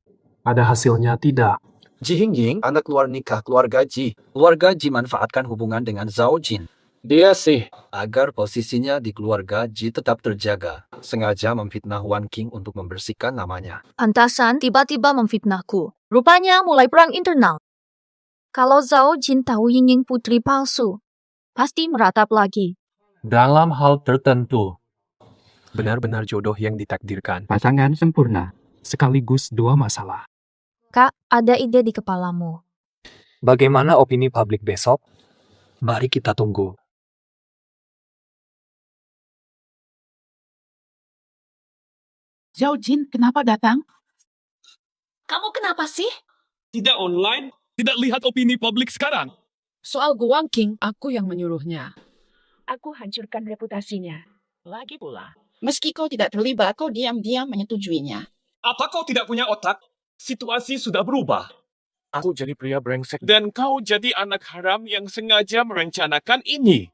Ada hasilnya tidak? Ji Yingying, anak luar nikah keluarga Ji. Keluarga Ji manfaatkan hubungan dengan Zhao Jin. Dia sih. Agar posisinya di keluarga Ji tetap terjaga. Sengaja memfitnah Wan Qing untuk membersihkan namanya. Pantasan tiba-tiba memfitnahku. Rupanya mulai perang internal. Kalau Zhao Jin tahu Yingying putri palsu, pasti meratap lagi. Dalam hal tertentu, benar-benar jodoh yang ditakdirkan. Pasangan sempurna, sekaligus dua masalah. Kak, ada ide di kepalamu. Bagaimana opini publik besok? Mari kita tunggu. Zhao Jin, kenapa datang? Kamu kenapa sih? Tidak online, tidak lihat opini publik sekarang. Soal Guang Qing, aku yang menyuruhnya. Aku hancurkan reputasinya. Lagi pula. Meski kau tidak terlibat, kau diam-diam menyetujuinya. Apa kau tidak punya otak? Situasi sudah berubah. Aku jadi pria brengsek. Dan kau jadi anak haram yang sengaja merencanakan ini.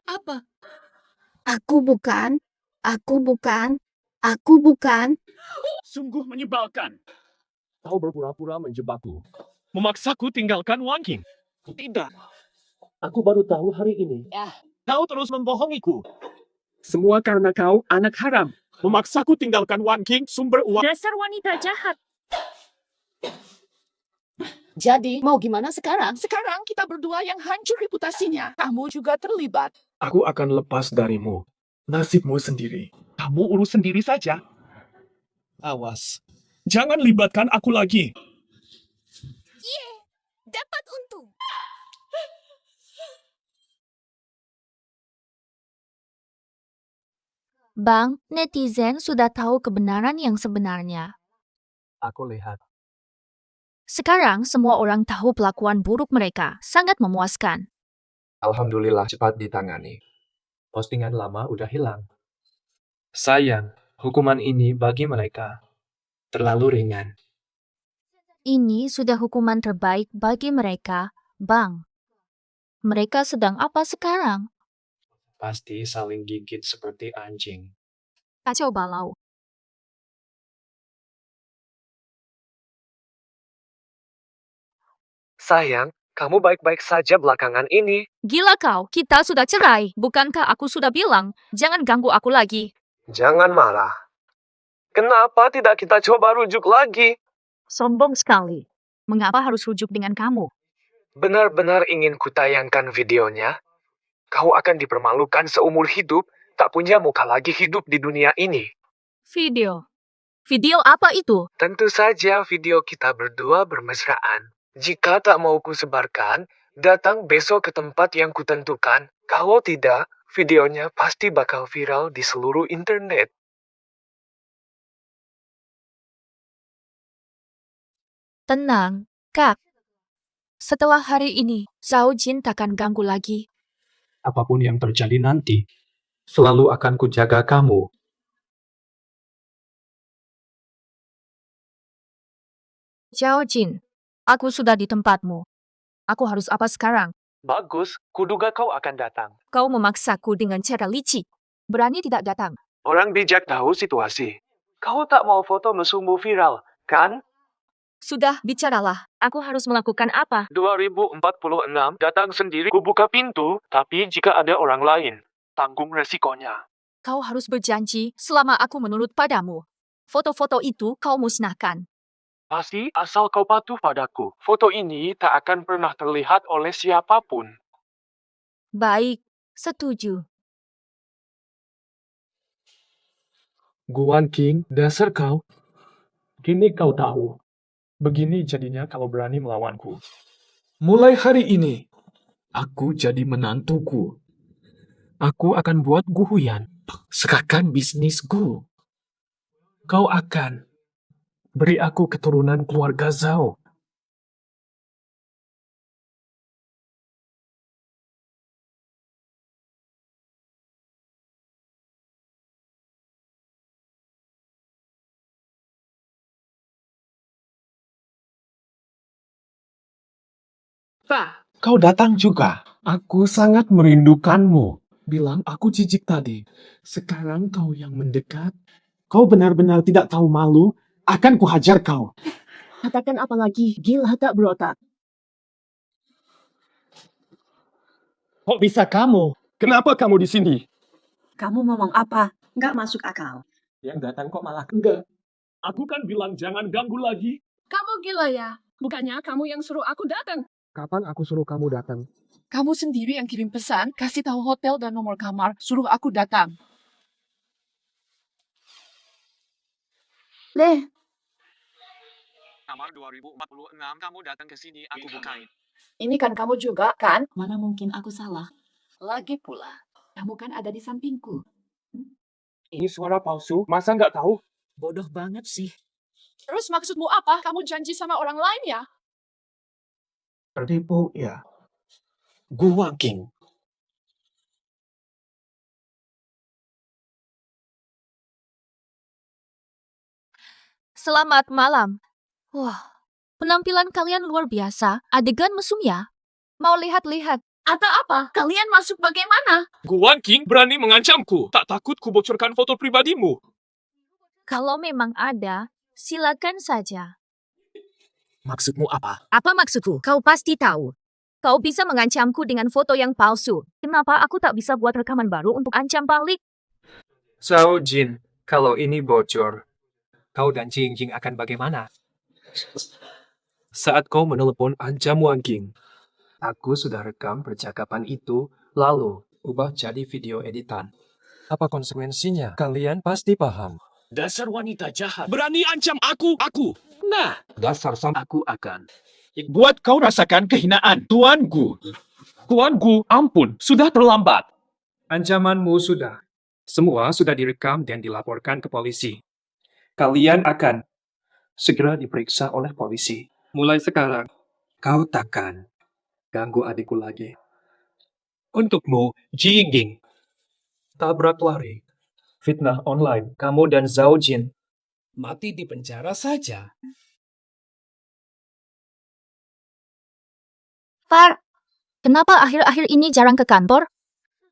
Apa? Aku bukan. Aku bukan. Aku bukan. Sungguh menyebalkan. Kau berpura-pura menjebakku. Memaksaku tinggalkan Wan Qing. Tidak. Aku baru tahu hari ini. Kau terus membohongiku. Semua karena kau anak haram. Memaksaku tinggalkan Wan Qing, sumber uang. Dasar wanita jahat. Jadi, mau gimana sekarang? Sekarang kita berdua yang hancur reputasinya. Kamu juga terlibat. Aku akan lepas darimu. Nasibmu sendiri. Kamu urus sendiri saja. Awas. Jangan libatkan aku lagi. Dapat untung. Bang, netizen sudah tahu kebenaran yang sebenarnya. Aku lihat. Sekarang semua orang tahu pelakuan buruk mereka. Sangat memuaskan. Alhamdulillah cepat ditangani. Postingan lama udah hilang. Sayang, hukuman ini bagi mereka terlalu ringan. Ini sudah hukuman terbaik bagi mereka, Bang. Mereka sedang apa sekarang? Pasti saling gigit seperti anjing. Kacau balau. Sayang, kamu baik-baik saja belakangan ini. Gila kau, kita sudah cerai. Bukankah aku sudah bilang, jangan ganggu aku lagi. Jangan marah. Kenapa tidak kita coba rujuk lagi? Sombong sekali. Mengapa harus rujuk dengan kamu? Benar-benar ingin kutayangkan videonya? Kau akan dipermalukan seumur hidup, tak punya muka lagi hidup di dunia ini. Video. Video apa itu? Tentu saja video kita berdua bermesraan. Jika tak mau kusebarkan, datang besok ke tempat yang kutentukan. Kalau tidak, videonya pasti bakal viral di seluruh internet. Tenang, Kak. Setelah hari ini, Zhao Jin takkan ganggu lagi. Apapun yang terjadi nanti, selalu akan kujaga kamu. Zhao Jin, aku sudah di tempatmu. Aku harus apa sekarang? Bagus, kuduga kau akan datang. Kau memaksaku dengan cara licik. Berani tidak datang. Orang bijak tahu situasi. Kau tak mau foto mesummu viral, kan? Sudah, bicaralah. Aku harus melakukan apa? 2046 datang sendiri ku buka pintu, tapi jika ada orang lain, tanggung resikonya. Kau harus berjanji selama aku menurut padamu. Foto-foto itu kau musnahkan. Pasti asal kau patuh padaku. Foto ini tak akan pernah terlihat oleh siapapun. Baik, setuju. Guan Qing, dasar kau. Kini kau tahu. Begini jadinya kalau berani melawanku. Mulai hari ini, aku jadi menantuku. Aku akan buat Guhuyan serahkan bisnisku. Kau akan beri aku keturunan keluarga Zhao. Kau datang juga. Aku sangat merindukanmu. Bilang aku jijik tadi. Sekarang kau yang mendekat. Kau benar-benar tidak tahu malu. Akan kuhajar kau. Katakan apa lagi? Gila tak berotak. Kok bisa kamu? Kenapa kamu di sini? Kamu ngomong apa? Nggak masuk akal. Yang datang kok malah enggak. Aku kan bilang jangan ganggu lagi. Kamu gila ya? Bukannya kamu yang suruh aku datang. Kapan aku suruh kamu datang? Kamu sendiri yang kirim pesan, kasih tahu hotel dan nomor kamar, suruh aku datang. Leh, Kamar 2046, kamu datang ke sini, aku bukain. ini kan kamu juga, kan? Mana mungkin aku salah. Lagi pula, kamu kan ada di sampingku. Ini suara palsu. Masa nggak tahu? Bodoh banget sih. Terus maksudmu apa? Kamu janji sama orang lain ya? Tertipu ya. Gua King. Selamat malam. Wah, penampilan kalian luar biasa. Adegan mesum ya? Mau lihat-lihat? Atau apa? Kalian masuk bagaimana? Guan King berani mengancamku. Tak takut kubocorkan foto pribadimu. Kalau memang ada, silakan saja. Maksudmu apa? Apa maksudku? Kau pasti tahu. Kau bisa mengancamku dengan foto yang palsu. Kenapa aku tak bisa buat rekaman baru untuk ancam balik? Zhao Jin, kalau ini bocor, kau dan Jing Jing akan bagaimana? Saat kau menelepon ancam Wang King, aku sudah rekam percakapan itu, lalu ubah jadi video editan. Apa konsekuensinya? Kalian pasti paham. Dasar wanita jahat. Berani ancam aku. Nah, dasar aku akan buat kau rasakan kehinaan, tuanku. Tuanku, ampun, sudah terlambat. Ancamanmu sudah. Semua sudah direkam dan dilaporkan ke polisi. Kalian akan segera diperiksa oleh polisi. Mulai sekarang, kau takkan ganggu adikku lagi. Untukmu, Jing. Tabrak lari. Fitnah online, kamu dan Zhao Jin mati di penjara saja. Far, kenapa akhir-akhir ini jarang ke kantor?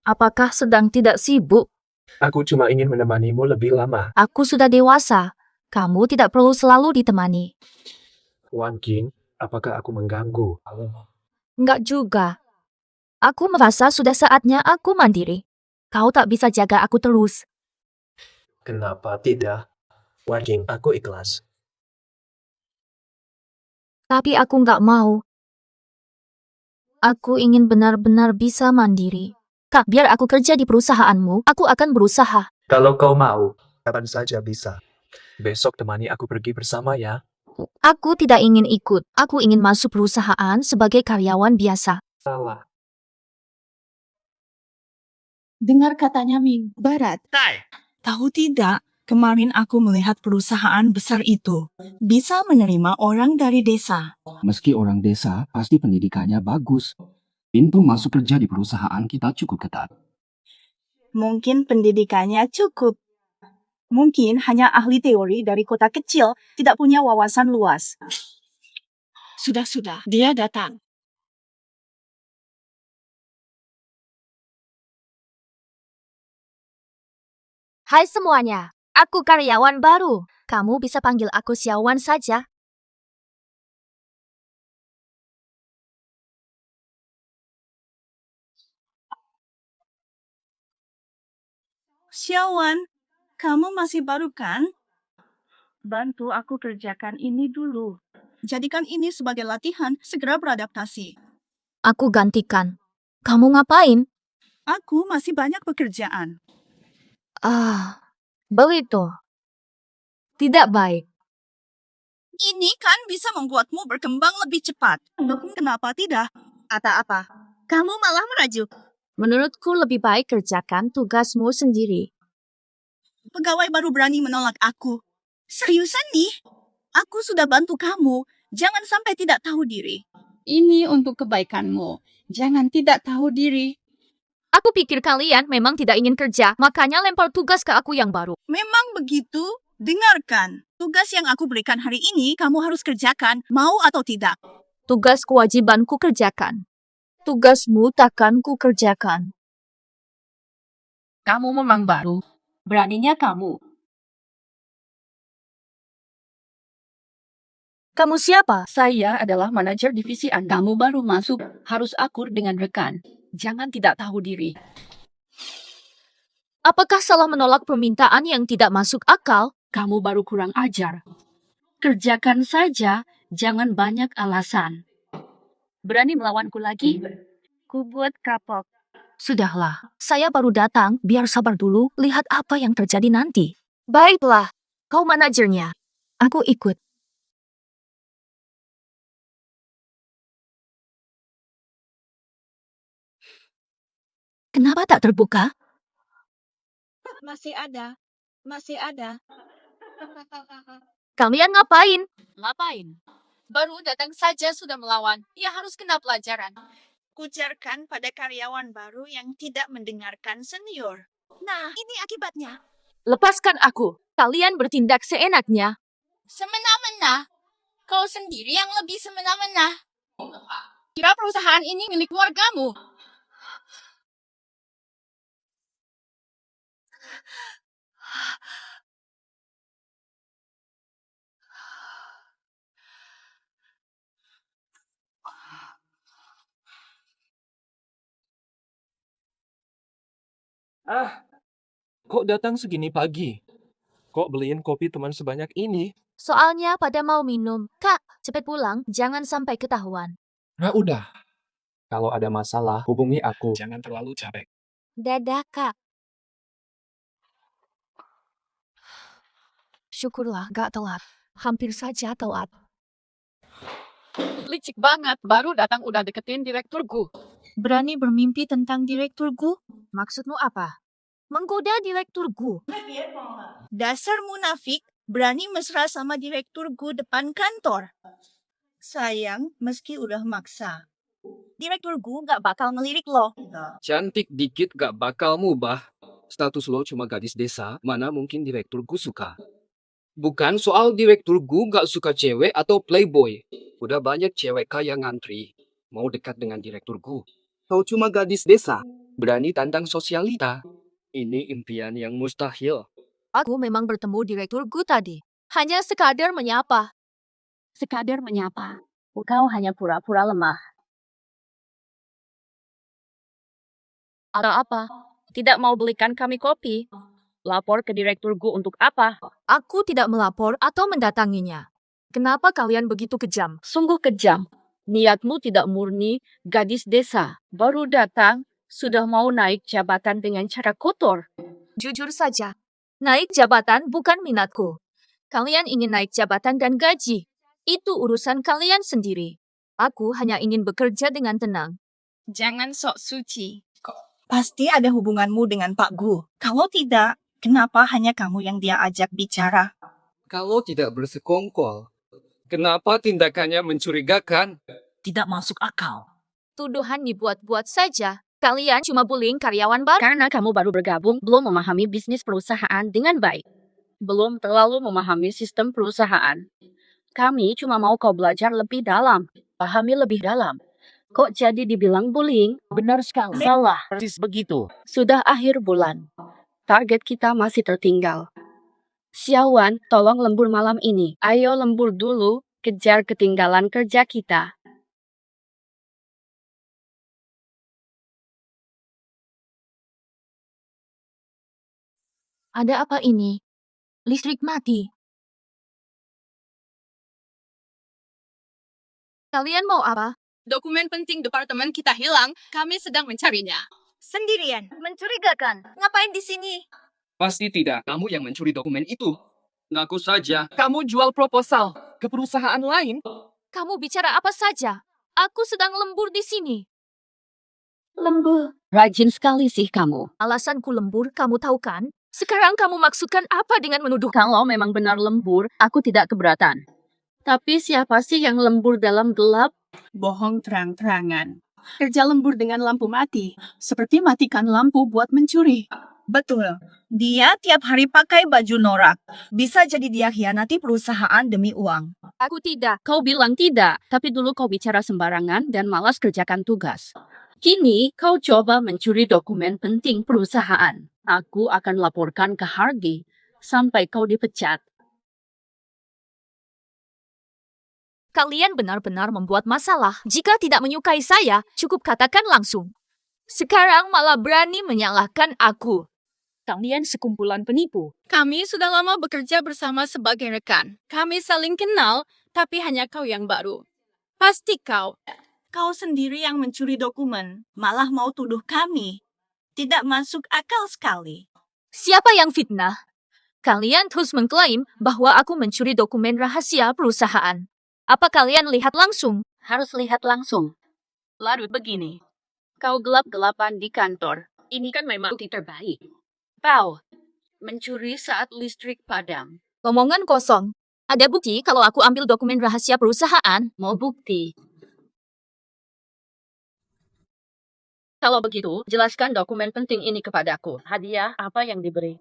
Apakah sedang tidak sibuk? Aku cuma ingin menemanimu lebih lama. Aku sudah dewasa. Kamu tidak perlu selalu ditemani. Wan King, apakah aku mengganggu? Enggak juga. Aku merasa sudah saatnya aku mandiri. Kau tak bisa jaga aku terus. Kenapa tidak? Wan King, aku ikhlas. Tapi aku nggak mau. Aku ingin benar-benar bisa mandiri. Kak, biar aku kerja di perusahaanmu, aku akan berusaha. Kalau kau mau, kapan saja bisa. Besok temani aku pergi bersama ya. Aku tidak ingin ikut. Aku ingin masuk perusahaan sebagai karyawan biasa. Salah. Dengar katanya Ming. Barat. Tahu tidak, kemarin aku melihat perusahaan besar itu bisa menerima orang dari desa. Meski orang desa, pasti pendidikannya bagus. Pintu masuk kerja di perusahaan kita cukup ketat. Mungkin pendidikannya cukup. Mungkin hanya ahli teori dari kota kecil, tidak punya wawasan luas. Sudah, dia datang. Hai semuanya, aku karyawan baru. Kamu bisa panggil aku Xiaowan saja. Xiaowan, kamu masih baru kan? Bantu aku kerjakan ini dulu. Jadikan ini sebagai latihan, segera beradaptasi. Aku gantikan. Kamu ngapain? Aku masih banyak pekerjaan. Begitu. Tidak baik. Ini kan bisa membuatmu berkembang lebih cepat. Kenapa tidak? Atau apa? Kamu malah merajuk. Menurutku lebih baik kerjakan tugasmu sendiri. Pegawai baru berani menolak aku. Seriusan nih? Aku sudah bantu kamu. Jangan sampai tidak tahu diri. Ini untuk kebaikanmu. Jangan tidak tahu diri. Aku pikir kalian memang tidak ingin kerja, makanya lempar tugas ke aku yang baru. Memang begitu? Dengarkan. Tugas yang aku berikan hari ini kamu harus kerjakan, mau atau tidak. Tugas kewajibanku kerjakan. Tugasmu takkan ku kerjakan. Kamu memang baru. Beraninya kamu. Kamu siapa? Saya adalah manajer divisi Anda. Kamu baru masuk, harus akur dengan rekan. Jangan tidak tahu diri. Apakah salah menolak permintaan yang tidak masuk akal? Kamu baru kurang ajar. Kerjakan saja, jangan banyak alasan. Berani melawanku lagi? Ku buat kapok. Sudahlah, saya baru datang, biar sabar dulu, lihat apa yang terjadi nanti. Baiklah, kau manajernya. Aku ikut. Kenapa tak terbuka? Masih ada. Masih ada. Kalian ngapain? Ngapain? Baru datang saja sudah melawan. Ya harus kena pelajaran. Kujarkan pada karyawan baru yang tidak mendengarkan senior. Nah, ini akibatnya. Lepaskan aku. Kalian bertindak seenaknya. Semena-mena. Kau sendiri yang lebih semena-mena. Kira perusahaan ini milik keluargamu. Kok datang segini pagi? Kok beliin kopi teman sebanyak ini? Soalnya pada mau minum. Kak, cepet pulang, jangan sampai ketahuan. Nah udah. Kalau ada masalah, hubungi aku. Jangan terlalu capek. Dadah, Kak. Syukurlah gak telat. Hampir saja telat. Licik banget. Baru datang udah deketin direkturku. Berani bermimpi tentang direkturku? Maksudmu apa? Menggoda direkturku. Dasar munafik, berani mesra sama direkturku depan kantor. Sayang, meski udah maksa. Direkturku gak bakal ngelirik lo. Cantik dikit gak bakal mubah. Status lo cuma gadis desa, mana mungkin direkturku suka. Bukan soal direkturku gak suka cewek atau playboy. Udah banyak cewek kaya ngantri. Mau dekat dengan direkturku. Kau cuma gadis desa, berani tantang sosialita. Ini impian yang mustahil. Aku memang bertemu direkturku tadi. Hanya sekadar menyapa. Sekadar menyapa. Kau hanya pura-pura lemah. Atau apa? Tidak mau belikan kami kopi? Lapor ke direkturku untuk apa? Aku tidak melapor atau mendatanginya. Kenapa kalian begitu kejam? Sungguh kejam. Niatmu tidak murni, gadis desa. Baru datang, sudah mau naik jabatan dengan cara kotor. Jujur saja, naik jabatan bukan minatku. Kalian ingin naik jabatan dan gaji. Itu urusan kalian sendiri. Aku hanya ingin bekerja dengan tenang. Jangan sok suci. Pasti ada hubunganmu dengan Pak Gu. Kalau tidak, kenapa hanya kamu yang dia ajak bicara? Kalau tidak bersekongkol, kenapa tindakannya mencurigakan? Tidak masuk akal. Tuduhan dibuat-buat saja. Kalian cuma bullying karyawan baru. Karena kamu baru bergabung, belum memahami bisnis perusahaan dengan baik. Belum terlalu memahami sistem perusahaan. Kami cuma mau kau belajar lebih dalam. Pahami lebih dalam. Kok jadi dibilang bullying? Benar sekali. Salah. Persis begitu. Sudah akhir bulan. Target kita masih tertinggal. Xiaowan, tolong lembur malam ini. Ayo lembur dulu, kejar ketinggalan kerja kita. Ada apa ini? Listrik mati. Kalian mau apa? Dokumen penting departemen kita hilang. Kami sedang mencarinya. Sendirian. Mencurigakan. Ngapain di sini? Pasti tidak. Kamu yang mencuri dokumen itu. Ngaku saja. Kamu jual proposal. ke perusahaan lain. Kamu bicara apa saja? Aku sedang lembur di sini. Lembur. Rajin sekali sih kamu. Alasanku lembur, kamu tahu kan? Sekarang kamu maksudkan apa dengan menuduh? Kalau memang benar lembur, aku tidak keberatan. Tapi siapa sih yang lembur dalam gelap? Bohong terang-terangan. Kerja lembur dengan lampu mati, seperti matikan lampu buat mencuri. Betul. Dia tiap hari pakai baju norak. Bisa jadi dia khianati perusahaan demi uang. Aku tidak. Kau bilang tidak, tapi dulu kau bicara sembarangan dan malas kerjakan tugas. Kini kau coba mencuri dokumen penting perusahaan. Aku akan laporkan ke Hardy sampai kau dipecat. Kalian benar-benar membuat masalah. Jika tidak menyukai saya, cukup katakan langsung. Sekarang malah berani menyalahkan aku. Kalian sekumpulan penipu. Kami sudah lama bekerja bersama sebagai rekan. Kami saling kenal, tapi hanya kau yang baru. Pasti kau. Kau sendiri yang mencuri dokumen, malah mau tuduh kami. Tidak masuk akal sekali. Siapa yang fitnah? Kalian terus mengklaim bahwa aku mencuri dokumen rahasia perusahaan. Apa kalian lihat langsung? Harus lihat langsung. Lalu begini. Kau gelap-gelapan di kantor. Ini kan memang bukti terbaik. Kau mencuri saat listrik padam. Omongan kosong. Ada bukti kalau aku ambil dokumen rahasia perusahaan? Mau bukti? Kalau begitu, jelaskan dokumen penting ini kepadaku. Hadiah apa yang diberi?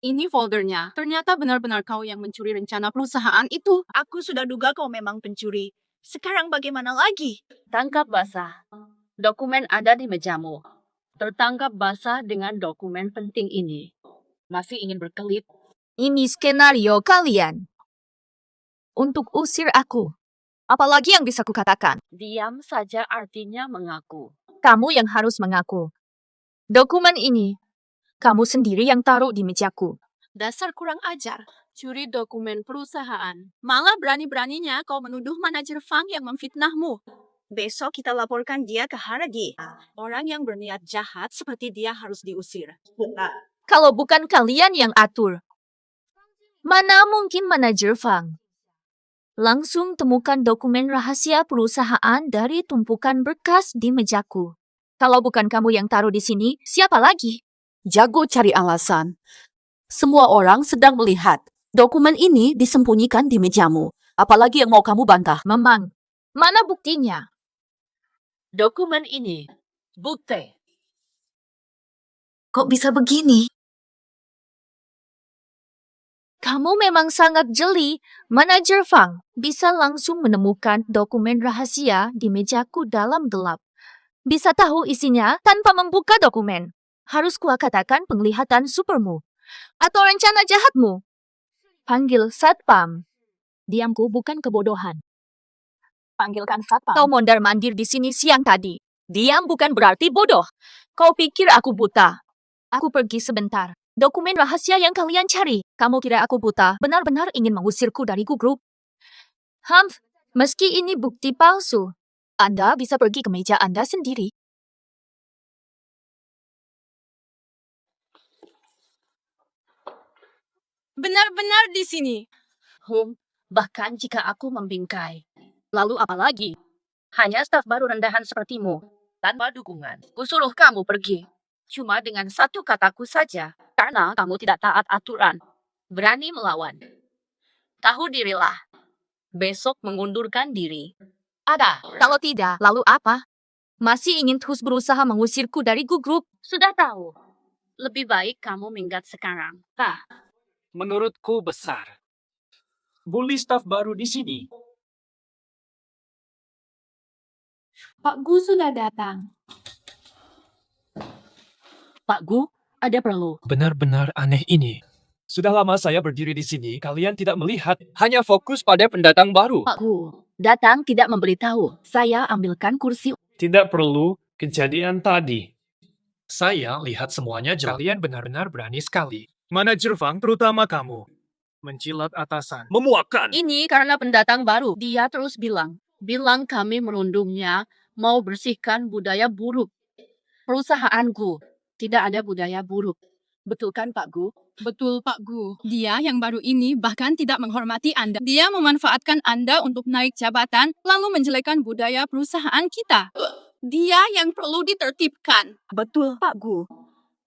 Ini foldernya. Ternyata benar-benar kau yang mencuri rencana perusahaan itu. Aku sudah duga kau memang pencuri. Sekarang bagaimana lagi? Tangkap basah. Dokumen ada di mejamu. Tertangkap basah dengan dokumen penting ini. Masih ingin berkelit? Ini skenario kalian. Untuk usir aku. Apalagi yang bisa kukatakan? Diam saja artinya mengaku. Kamu yang harus mengaku. Dokumen ini, kamu sendiri yang taruh di mejaku. Dasar kurang ajar. Curi dokumen perusahaan. Malah berani-beraninya kau menuduh manajer Fang yang memfitnahmu. Besok kita laporkan dia ke Hardy. Orang yang berniat jahat seperti dia harus diusir. Kalau bukan kalian yang atur. Mana mungkin manajer Fang? Langsung temukan dokumen rahasia perusahaan dari tumpukan berkas di mejaku. Kalau bukan kamu yang taruh di sini, siapa lagi? Jago cari alasan. Semua orang sedang melihat. Dokumen ini disembunyikan di mejamu. Apalagi yang mau kamu bantah? Memang. Mana buktinya? Dokumen ini. Bukti. Kok bisa begini? Kamu memang sangat jeli. Manajer Fang bisa langsung menemukan dokumen rahasia di mejaku dalam gelap. Bisa tahu isinya tanpa membuka dokumen. Harus katakan penglihatan supermu. Atau rencana jahatmu. Panggil satpam. Diamku bukan kebodohan. Panggilkan satpam. Kau mondar-mandir di sini siang tadi. Diam bukan berarti bodoh. Kau pikir aku buta? Aku pergi sebentar. Dokumen rahasia yang kalian cari. Kamu kira aku buta? Benar-benar ingin mengusirku dari grup. Meski ini bukti palsu, Anda bisa pergi ke meja Anda sendiri. Benar-benar di sini. Bahkan jika aku membingkai. Lalu apa lagi? Hanya staf baru rendahan sepertimu. Tanpa dukungan. Kusuruh kamu pergi. Cuma dengan satu kataku saja. Karena kamu tidak taat aturan. Berani melawan. Tahu dirilah. Besok mengundurkan diri. Ada. Kalau tidak, lalu apa? Masih ingin terus berusaha mengusirku dari grup? Sudah tahu. Lebih baik kamu minggat sekarang. Menurutku besar. Bully staf baru di sini. Pak Gu sudah datang. Pak Gu, ada perlu. Benar-benar aneh ini. Sudah lama saya berdiri di sini, kalian tidak melihat. Hanya fokus pada pendatang baru. Pak Gu, datang tidak memberitahu. Saya ambilkan kursi. Tidak perlu kejadian tadi. Saya lihat semuanya jelas. Kalian benar-benar berani sekali. Manajer Fang, terutama kamu. Mencilat atasan. Memuakkan. Ini karena pendatang baru. Dia terus bilang kami merundungnya, mau bersihkan budaya buruk. Perusahaanku tidak ada budaya buruk. Betul kan, Pak Gu? Betul, Pak Gu. Dia yang baru ini bahkan tidak menghormati Anda. Dia memanfaatkan Anda untuk naik jabatan, lalu menjelekkan budaya perusahaan kita. Dia yang perlu ditertibkan. Betul, Pak Gu.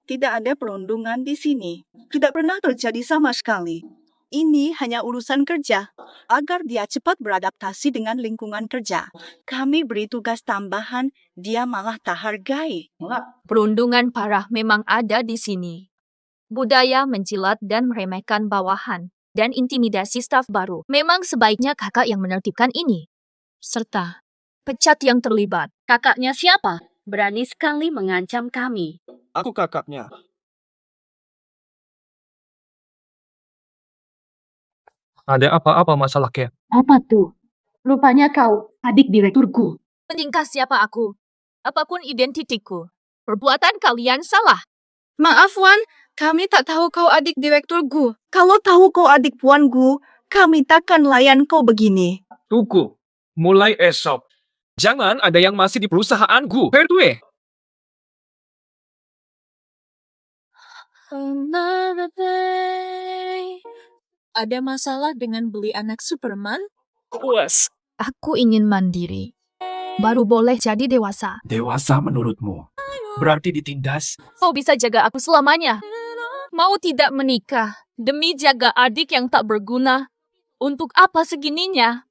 Tidak ada perundungan di sini. Tidak pernah terjadi sama sekali. Ini hanya urusan kerja. Agar dia cepat beradaptasi dengan lingkungan kerja. Kami beri tugas tambahan, dia malah tak hargai. Perundungan parah memang ada di sini. Budaya menjilat dan meremehkan bawahan, dan intimidasi staf baru. Memang sebaiknya kakak yang menertibkan ini. Serta pecat yang terlibat. Kakaknya siapa? Berani sekali mengancam kami. Aku kakaknya. Ada apa-apa masalah, Cat? Apa tuh? Rupanya kau adik direkturku. Meningkah siapa aku? Apapun identitiku. Perbuatan kalian salah. Maaf, Wan. Kami tak tahu kau adik direktur Gu. Kalau tahu kau adik Puan Gu, kami takkan layan kau begini. Tunggu. Mulai esok, jangan ada yang masih di perusahaanku. Pertwee. Another day. Ada masalah dengan beli anak Superman? Puas. Aku ingin mandiri. Baru boleh jadi dewasa. Dewasa menurutmu? Berarti ditindas? Kau bisa jaga aku selamanya. Mau tidak menikah demi jaga adik yang tak berguna. Untuk apa segininya?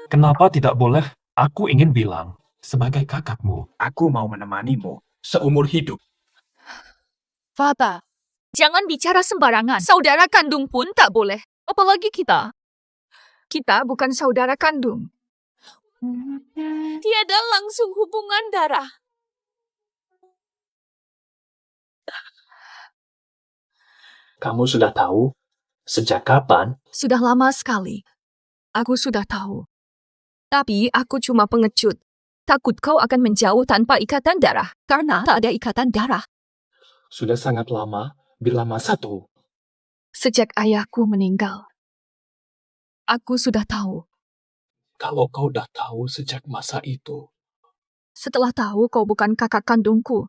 Kenapa tidak boleh? Aku ingin bilang, sebagai kakakmu, aku mau menemanimu seumur hidup. Fata, jangan bicara sembarangan. Saudara kandung pun tak boleh. Apalagi kita. Kita bukan saudara kandung. Tiada langsung hubungan darah. Kamu sudah tahu? Sejak kapan? Sudah lama sekali. Aku sudah tahu. Tapi aku cuma pengecut. Takut kau akan menjauh tanpa ikatan darah. Karena tak ada ikatan darah. Sudah sangat lama, bila masa tuh. Sejak ayahku meninggal. Aku sudah tahu. Kalau kau dah tahu sejak masa itu. Setelah tahu kau bukan kakak kandungku,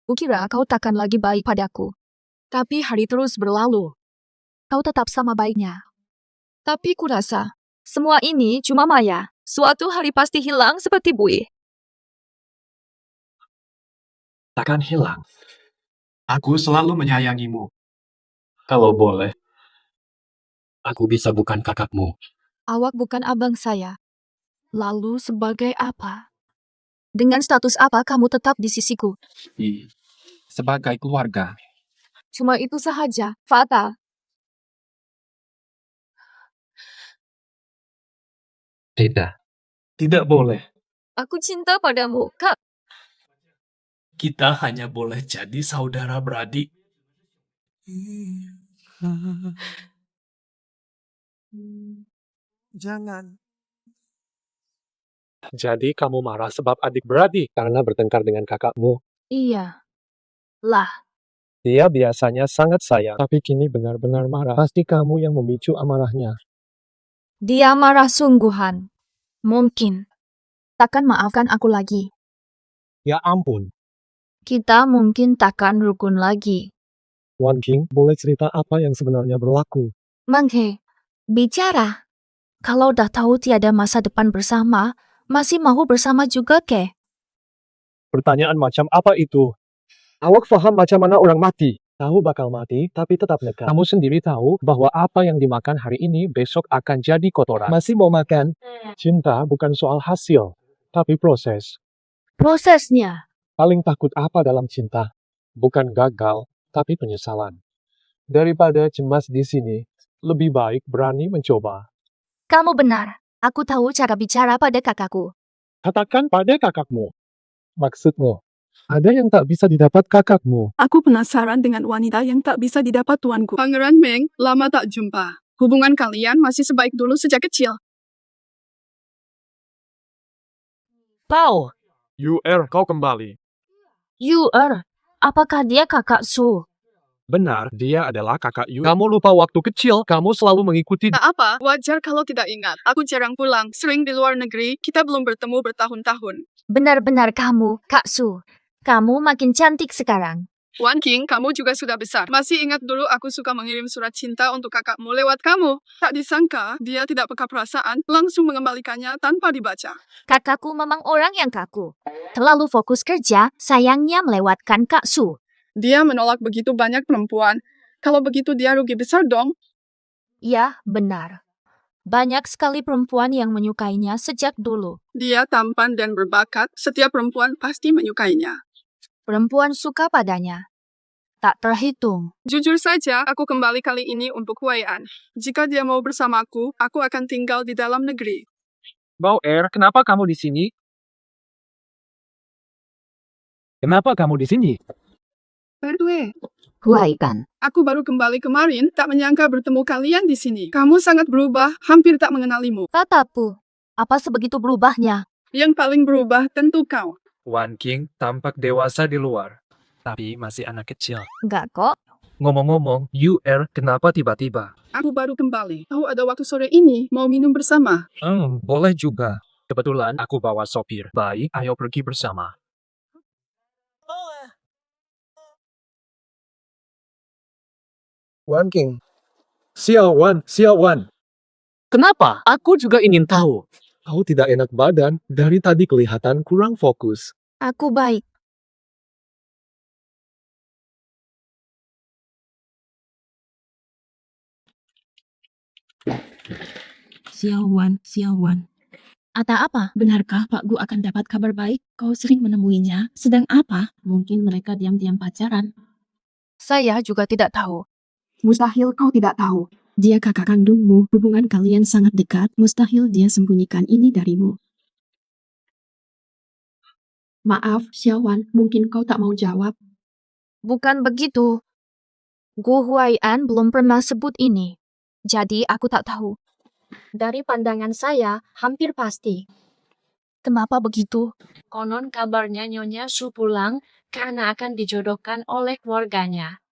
kukira kau takkan lagi baik padaku. Tapi hari terus berlalu. Kau tetap sama baiknya. Tapi kurasa, semua ini cuma maya. Suatu hari pasti hilang seperti buih. Takkan hilang. Aku selalu menyayangimu. Kalau boleh, aku bisa bukan kakakmu. Awak bukan abang saya. Lalu sebagai apa? Dengan status apa kamu tetap di sisiku? Sebagai keluarga. Cuma itu sahaja, Fata. Tidak. Tidak boleh. Aku cinta padamu, Kak. Kita hanya boleh jadi saudara beradik. Jangan. Jadi kamu marah sebab adik beradik karena bertengkar dengan kakakmu. Iya. Lah. Dia biasanya sangat sayang, tapi kini benar-benar marah. Pasti kamu yang memicu amarahnya. Dia marah sungguhan. Mungkin. Takkan maafkan aku lagi. Ya ampun. Kita mungkin takkan rukun lagi. Wan King, boleh cerita apa yang sebenarnya berlaku? Manghe, bicara. Kalau dah tahu tiada masa depan bersama, masih mau bersama juga ke? Pertanyaan macam apa itu? Awak faham macam mana orang mati? Tahu bakal mati, tapi tetap nekat. Kamu sendiri tahu bahwa apa yang dimakan hari ini besok akan jadi kotoran. Masih mau makan? Cinta bukan soal hasil, tapi proses. Prosesnya. Paling takut apa dalam cinta? Bukan gagal, tapi penyesalan. Daripada cemas di sini, lebih baik berani mencoba. Kamu benar. Aku tahu cara bicara pada kakakku. Katakan pada kakakmu. Maksudmu? Ada yang tak bisa didapat kakakmu. Aku penasaran dengan wanita yang tak bisa didapat tuanku. Pangeran Meng, lama tak jumpa. Hubungan kalian masih sebaik dulu sejak kecil. Pau. Kau kembali. Apakah dia kakak Su? Benar, dia adalah kakak Yu. Kamu lupa waktu kecil, kamu selalu mengikuti... Tak apa, wajar kalau tidak ingat. Aku jarang pulang, sering di luar negeri, kita belum bertemu bertahun-tahun. Benar-benar kamu, Kak Su. Kamu makin cantik sekarang. Wan King, kamu juga sudah besar. Masih ingat dulu aku suka mengirim surat cinta untuk kakakmu lewat kamu. Tak disangka, dia tidak peka perasaan, langsung mengembalikannya tanpa dibaca. Kakakku memang orang yang kaku. Terlalu fokus kerja, sayangnya melewatkan Kak Su. Dia menolak begitu banyak perempuan. Kalau begitu dia rugi besar dong. Ya, benar. Banyak sekali perempuan yang menyukainya sejak dulu. Dia tampan dan berbakat, setiap perempuan pasti menyukainya. Perempuan suka padanya. Tak terhitung. Jujur saja, aku kembali kali ini untuk Huai'an. Jika dia mau bersamaku, aku akan tinggal di dalam negeri. Bauer, kenapa kamu di sini? Kenapa kamu di sini? Berdua. Huai'an. Aku baru kembali kemarin, tak menyangka bertemu kalian di sini. Kamu sangat berubah, hampir tak mengenalimu. Tatapu, apa sebegitu berubahnya? Yang paling berubah tentu kau. Wan King tampak dewasa di luar, tapi masih anak kecil. Enggak kok. Ngomong-ngomong, kenapa tiba-tiba? Aku baru kembali. Tahu ada waktu sore ini, mau minum bersama. Boleh juga. Kebetulan aku bawa sopir. Baik, ayo pergi bersama. Wan King. Xiao Wan. Kenapa? Aku juga ingin tahu. Kau tidak enak badan, dari tadi kelihatan kurang fokus. Aku baik. Xiao Wan. Ada apa? Benarkah Pak Gu akan dapat kabar baik? Kau sering menemuinya. Sedang apa? Mungkin mereka diam-diam pacaran. Saya juga tidak tahu. Mustahil kau tidak tahu. Dia kakak kandungmu. Hubungan kalian sangat dekat. Mustahil dia sembunyikan ini darimu. Maaf, Xiao Wan. Mungkin kau tak mau jawab. Bukan begitu. Gu Huai'an belum pernah sebut ini. Jadi aku tak tahu. Dari pandangan saya, hampir pasti. Kenapa begitu? Konon kabarnya Nyonya Su pulang karena akan dijodohkan oleh keluarganya.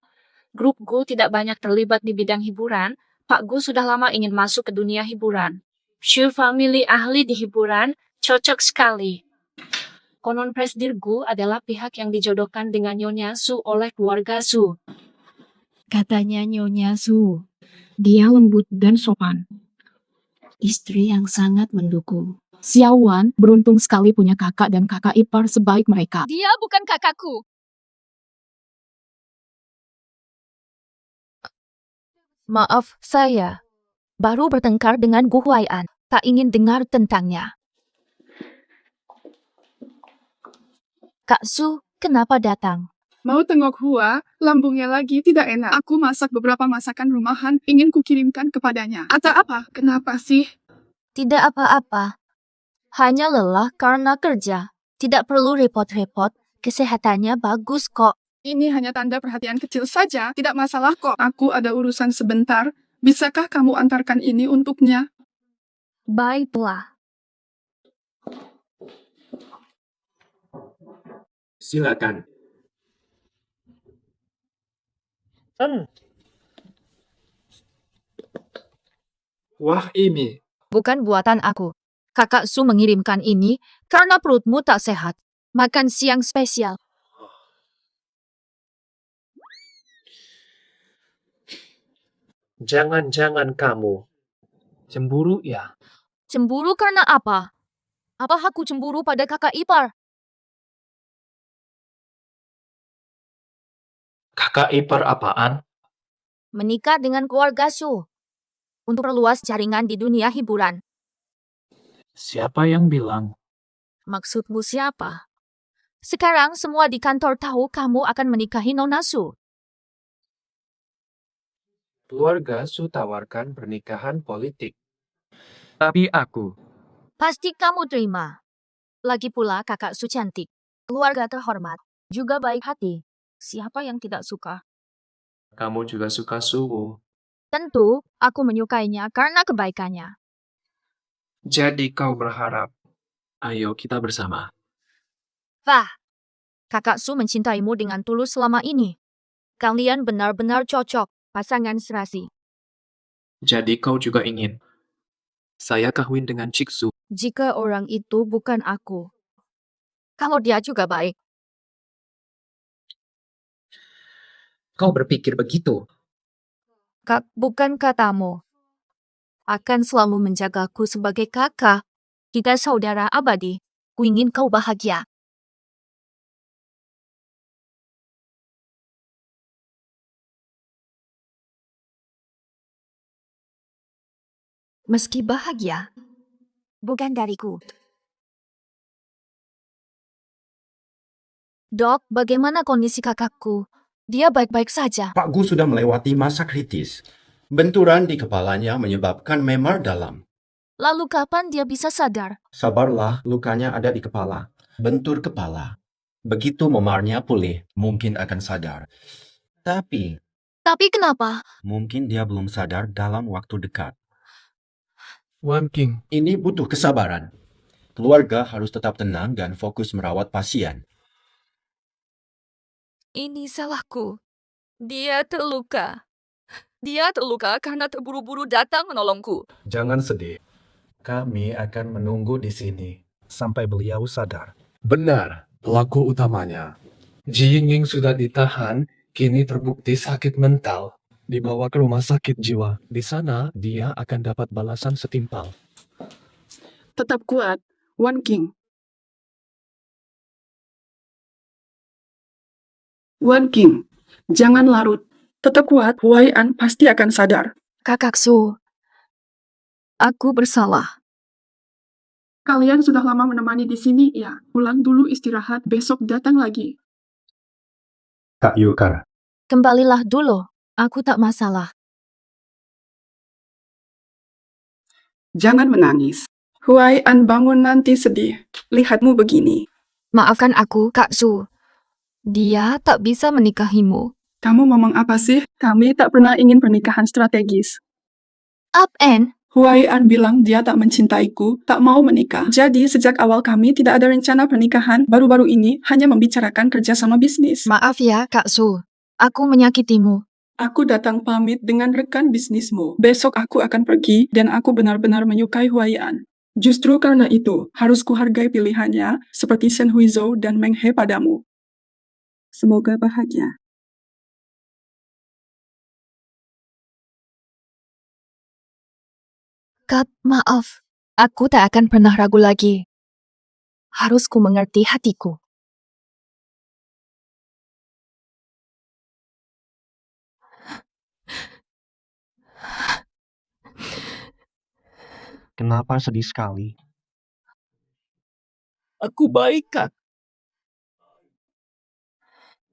Grup Gu tidak banyak terlibat di bidang hiburan. Pak Gu sudah lama ingin masuk ke dunia hiburan. Shu family ahli di hiburan, cocok sekali. Konon Presdir Gu adalah pihak yang dijodohkan dengan Nyonya Su oleh keluarga Su. Katanya Nyonya Su. Dia lembut dan sopan. Istri yang sangat mendukung. Xiao Wan beruntung sekali punya kakak dan kakak ipar sebaik mereka. Dia bukan kakakku. Maaf, saya baru bertengkar dengan Gu Huai'an. Tak ingin dengar tentangnya. Kak Su, kenapa datang? Mau tengok Hua, lambungnya lagi tidak enak. Aku masak beberapa masakan rumahan, ingin kukirimkan kepadanya. Atau apa? Kenapa sih? Tidak apa-apa. Hanya lelah karena kerja. Tidak perlu repot-repot. Kesehatannya bagus kok. Ini hanya tanda perhatian kecil saja, tidak masalah kok. Aku ada urusan sebentar. Bisakah kamu antarkan ini untuknya? Baiklah. Silakan. Wah, ini. Bukan buatan aku. Kakak Su mengirimkan ini karena perutmu tak sehat. Makan siang spesial. Jangan-jangan kamu cemburu ya? Cemburu karena apa? Apa aku cemburu pada kakak ipar? Kakak ipar apaan? Menikah dengan keluarga Su. Untuk perluas jaringan di dunia hiburan. Siapa yang bilang? Maksudmu siapa? Sekarang semua di kantor tahu kamu akan menikahi Nona Su. Keluarga Su tawarkan pernikahan politik. Tapi aku. Pasti kamu terima. Lagi pula kakak Su cantik. Keluarga terhormat. Juga baik hati. Siapa yang tidak suka? Kamu juga suka Su. Tentu, aku menyukainya karena kebaikannya. Jadi kau berharap. Ayo kita bersama. Wah, kakak Su mencintaimu dengan tulus selama ini. Kalian benar-benar cocok, pasangan serasi. Jadi kau juga ingin. Saya kawin dengan Ciksu. Jika orang itu bukan aku. Kalau dia juga baik. kau berpikir begitu? Kak, bukan katamu. Akan selalu menjagaku sebagai kakak. Kita saudara abadi. Ku ingin kau bahagia. Meski bahagia, bukan dariku. Dok, bagaimana kondisi kakakku? Dia baik-baik saja. Pak Gu sudah melewati masa kritis. Benturan di kepalanya menyebabkan memar dalam. Lalu kapan dia bisa sadar? Sabarlah, lukanya ada di kepala. Bentur kepala. Begitu memarnya pulih, mungkin akan sadar. Tapi Kenapa? mungkin dia belum sadar dalam waktu dekat. Wan King, Ini butuh kesabaran. Keluarga harus tetap tenang dan fokus merawat pasien. Ini salahku. Dia terluka. Dia terluka karena terburu-buru datang menolongku. jangan sedih. Kami akan menunggu di sini sampai beliau sadar. Benar, pelaku utamanya. Ji Yingning sudah ditahan, kini terbukti sakit mental. Dibawa ke rumah sakit jiwa. Di sana, dia akan dapat balasan setimpal. Tetap kuat, Wan King. Wan King, jangan larut. Tetap kuat, Huai An pasti akan sadar. Kakak Su, aku bersalah. Kalian sudah lama menemani di sini, ya. Pulang dulu istirahat, besok datang lagi. Kak Yukar, Kembalilah dulu. Aku tak masalah. Jangan menangis. Huai An bangun nanti sedih. Lihatmu begini. Maafkan aku, Kak Su. Dia tak bisa menikahimu. Kamu ngomong apa sih? Kami tak pernah ingin pernikahan strategis. Up and Huai An bilang dia tak mencintaiku, tak mau menikah. Jadi sejak awal kami tidak ada rencana pernikahan. Baru-baru ini hanya membicarakan kerjasama bisnis. maaf ya, Kak Su. Aku menyakitimu. Aku datang pamit dengan rekan bisnismu. Besok aku akan pergi dan aku benar-benar menyukai Huai An. Justru karena itu, harus kuhargai pilihannya seperti Shen Huizhou dan Meng He padamu. Semoga bahagia. Kak, maaf. Aku tak akan pernah ragu lagi. Harus ku mengerti hatiku. Kenapa sedih sekali? Aku baik, Kak.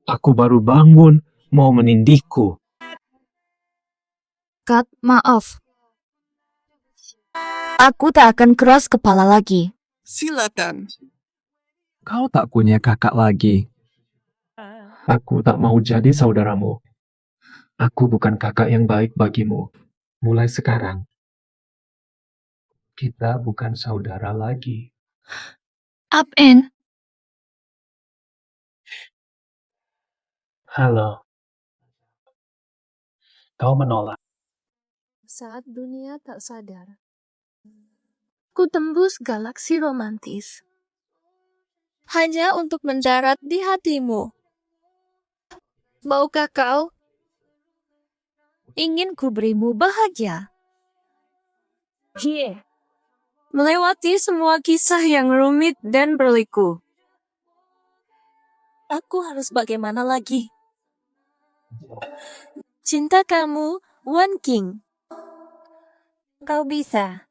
Aku baru bangun, mau menindihku. Kak, maaf. Aku tak akan keras kepala lagi. Silakan. Kau tak punya kakak lagi. Aku tak mau jadi saudaramu. Aku bukan kakak yang baik bagimu. Mulai sekarang, kita bukan saudara lagi. Up and Halo. Kau menolak. saat dunia tak sadar. Ku tembus galaksi romantis. Hanya untuk mendarat di hatimu. Maukah kau? Ingin ku berimu bahagia. Melewati semua kisah yang rumit dan berliku. Aku harus bagaimana lagi? Cinta kamu, Wan King. Kau bisa.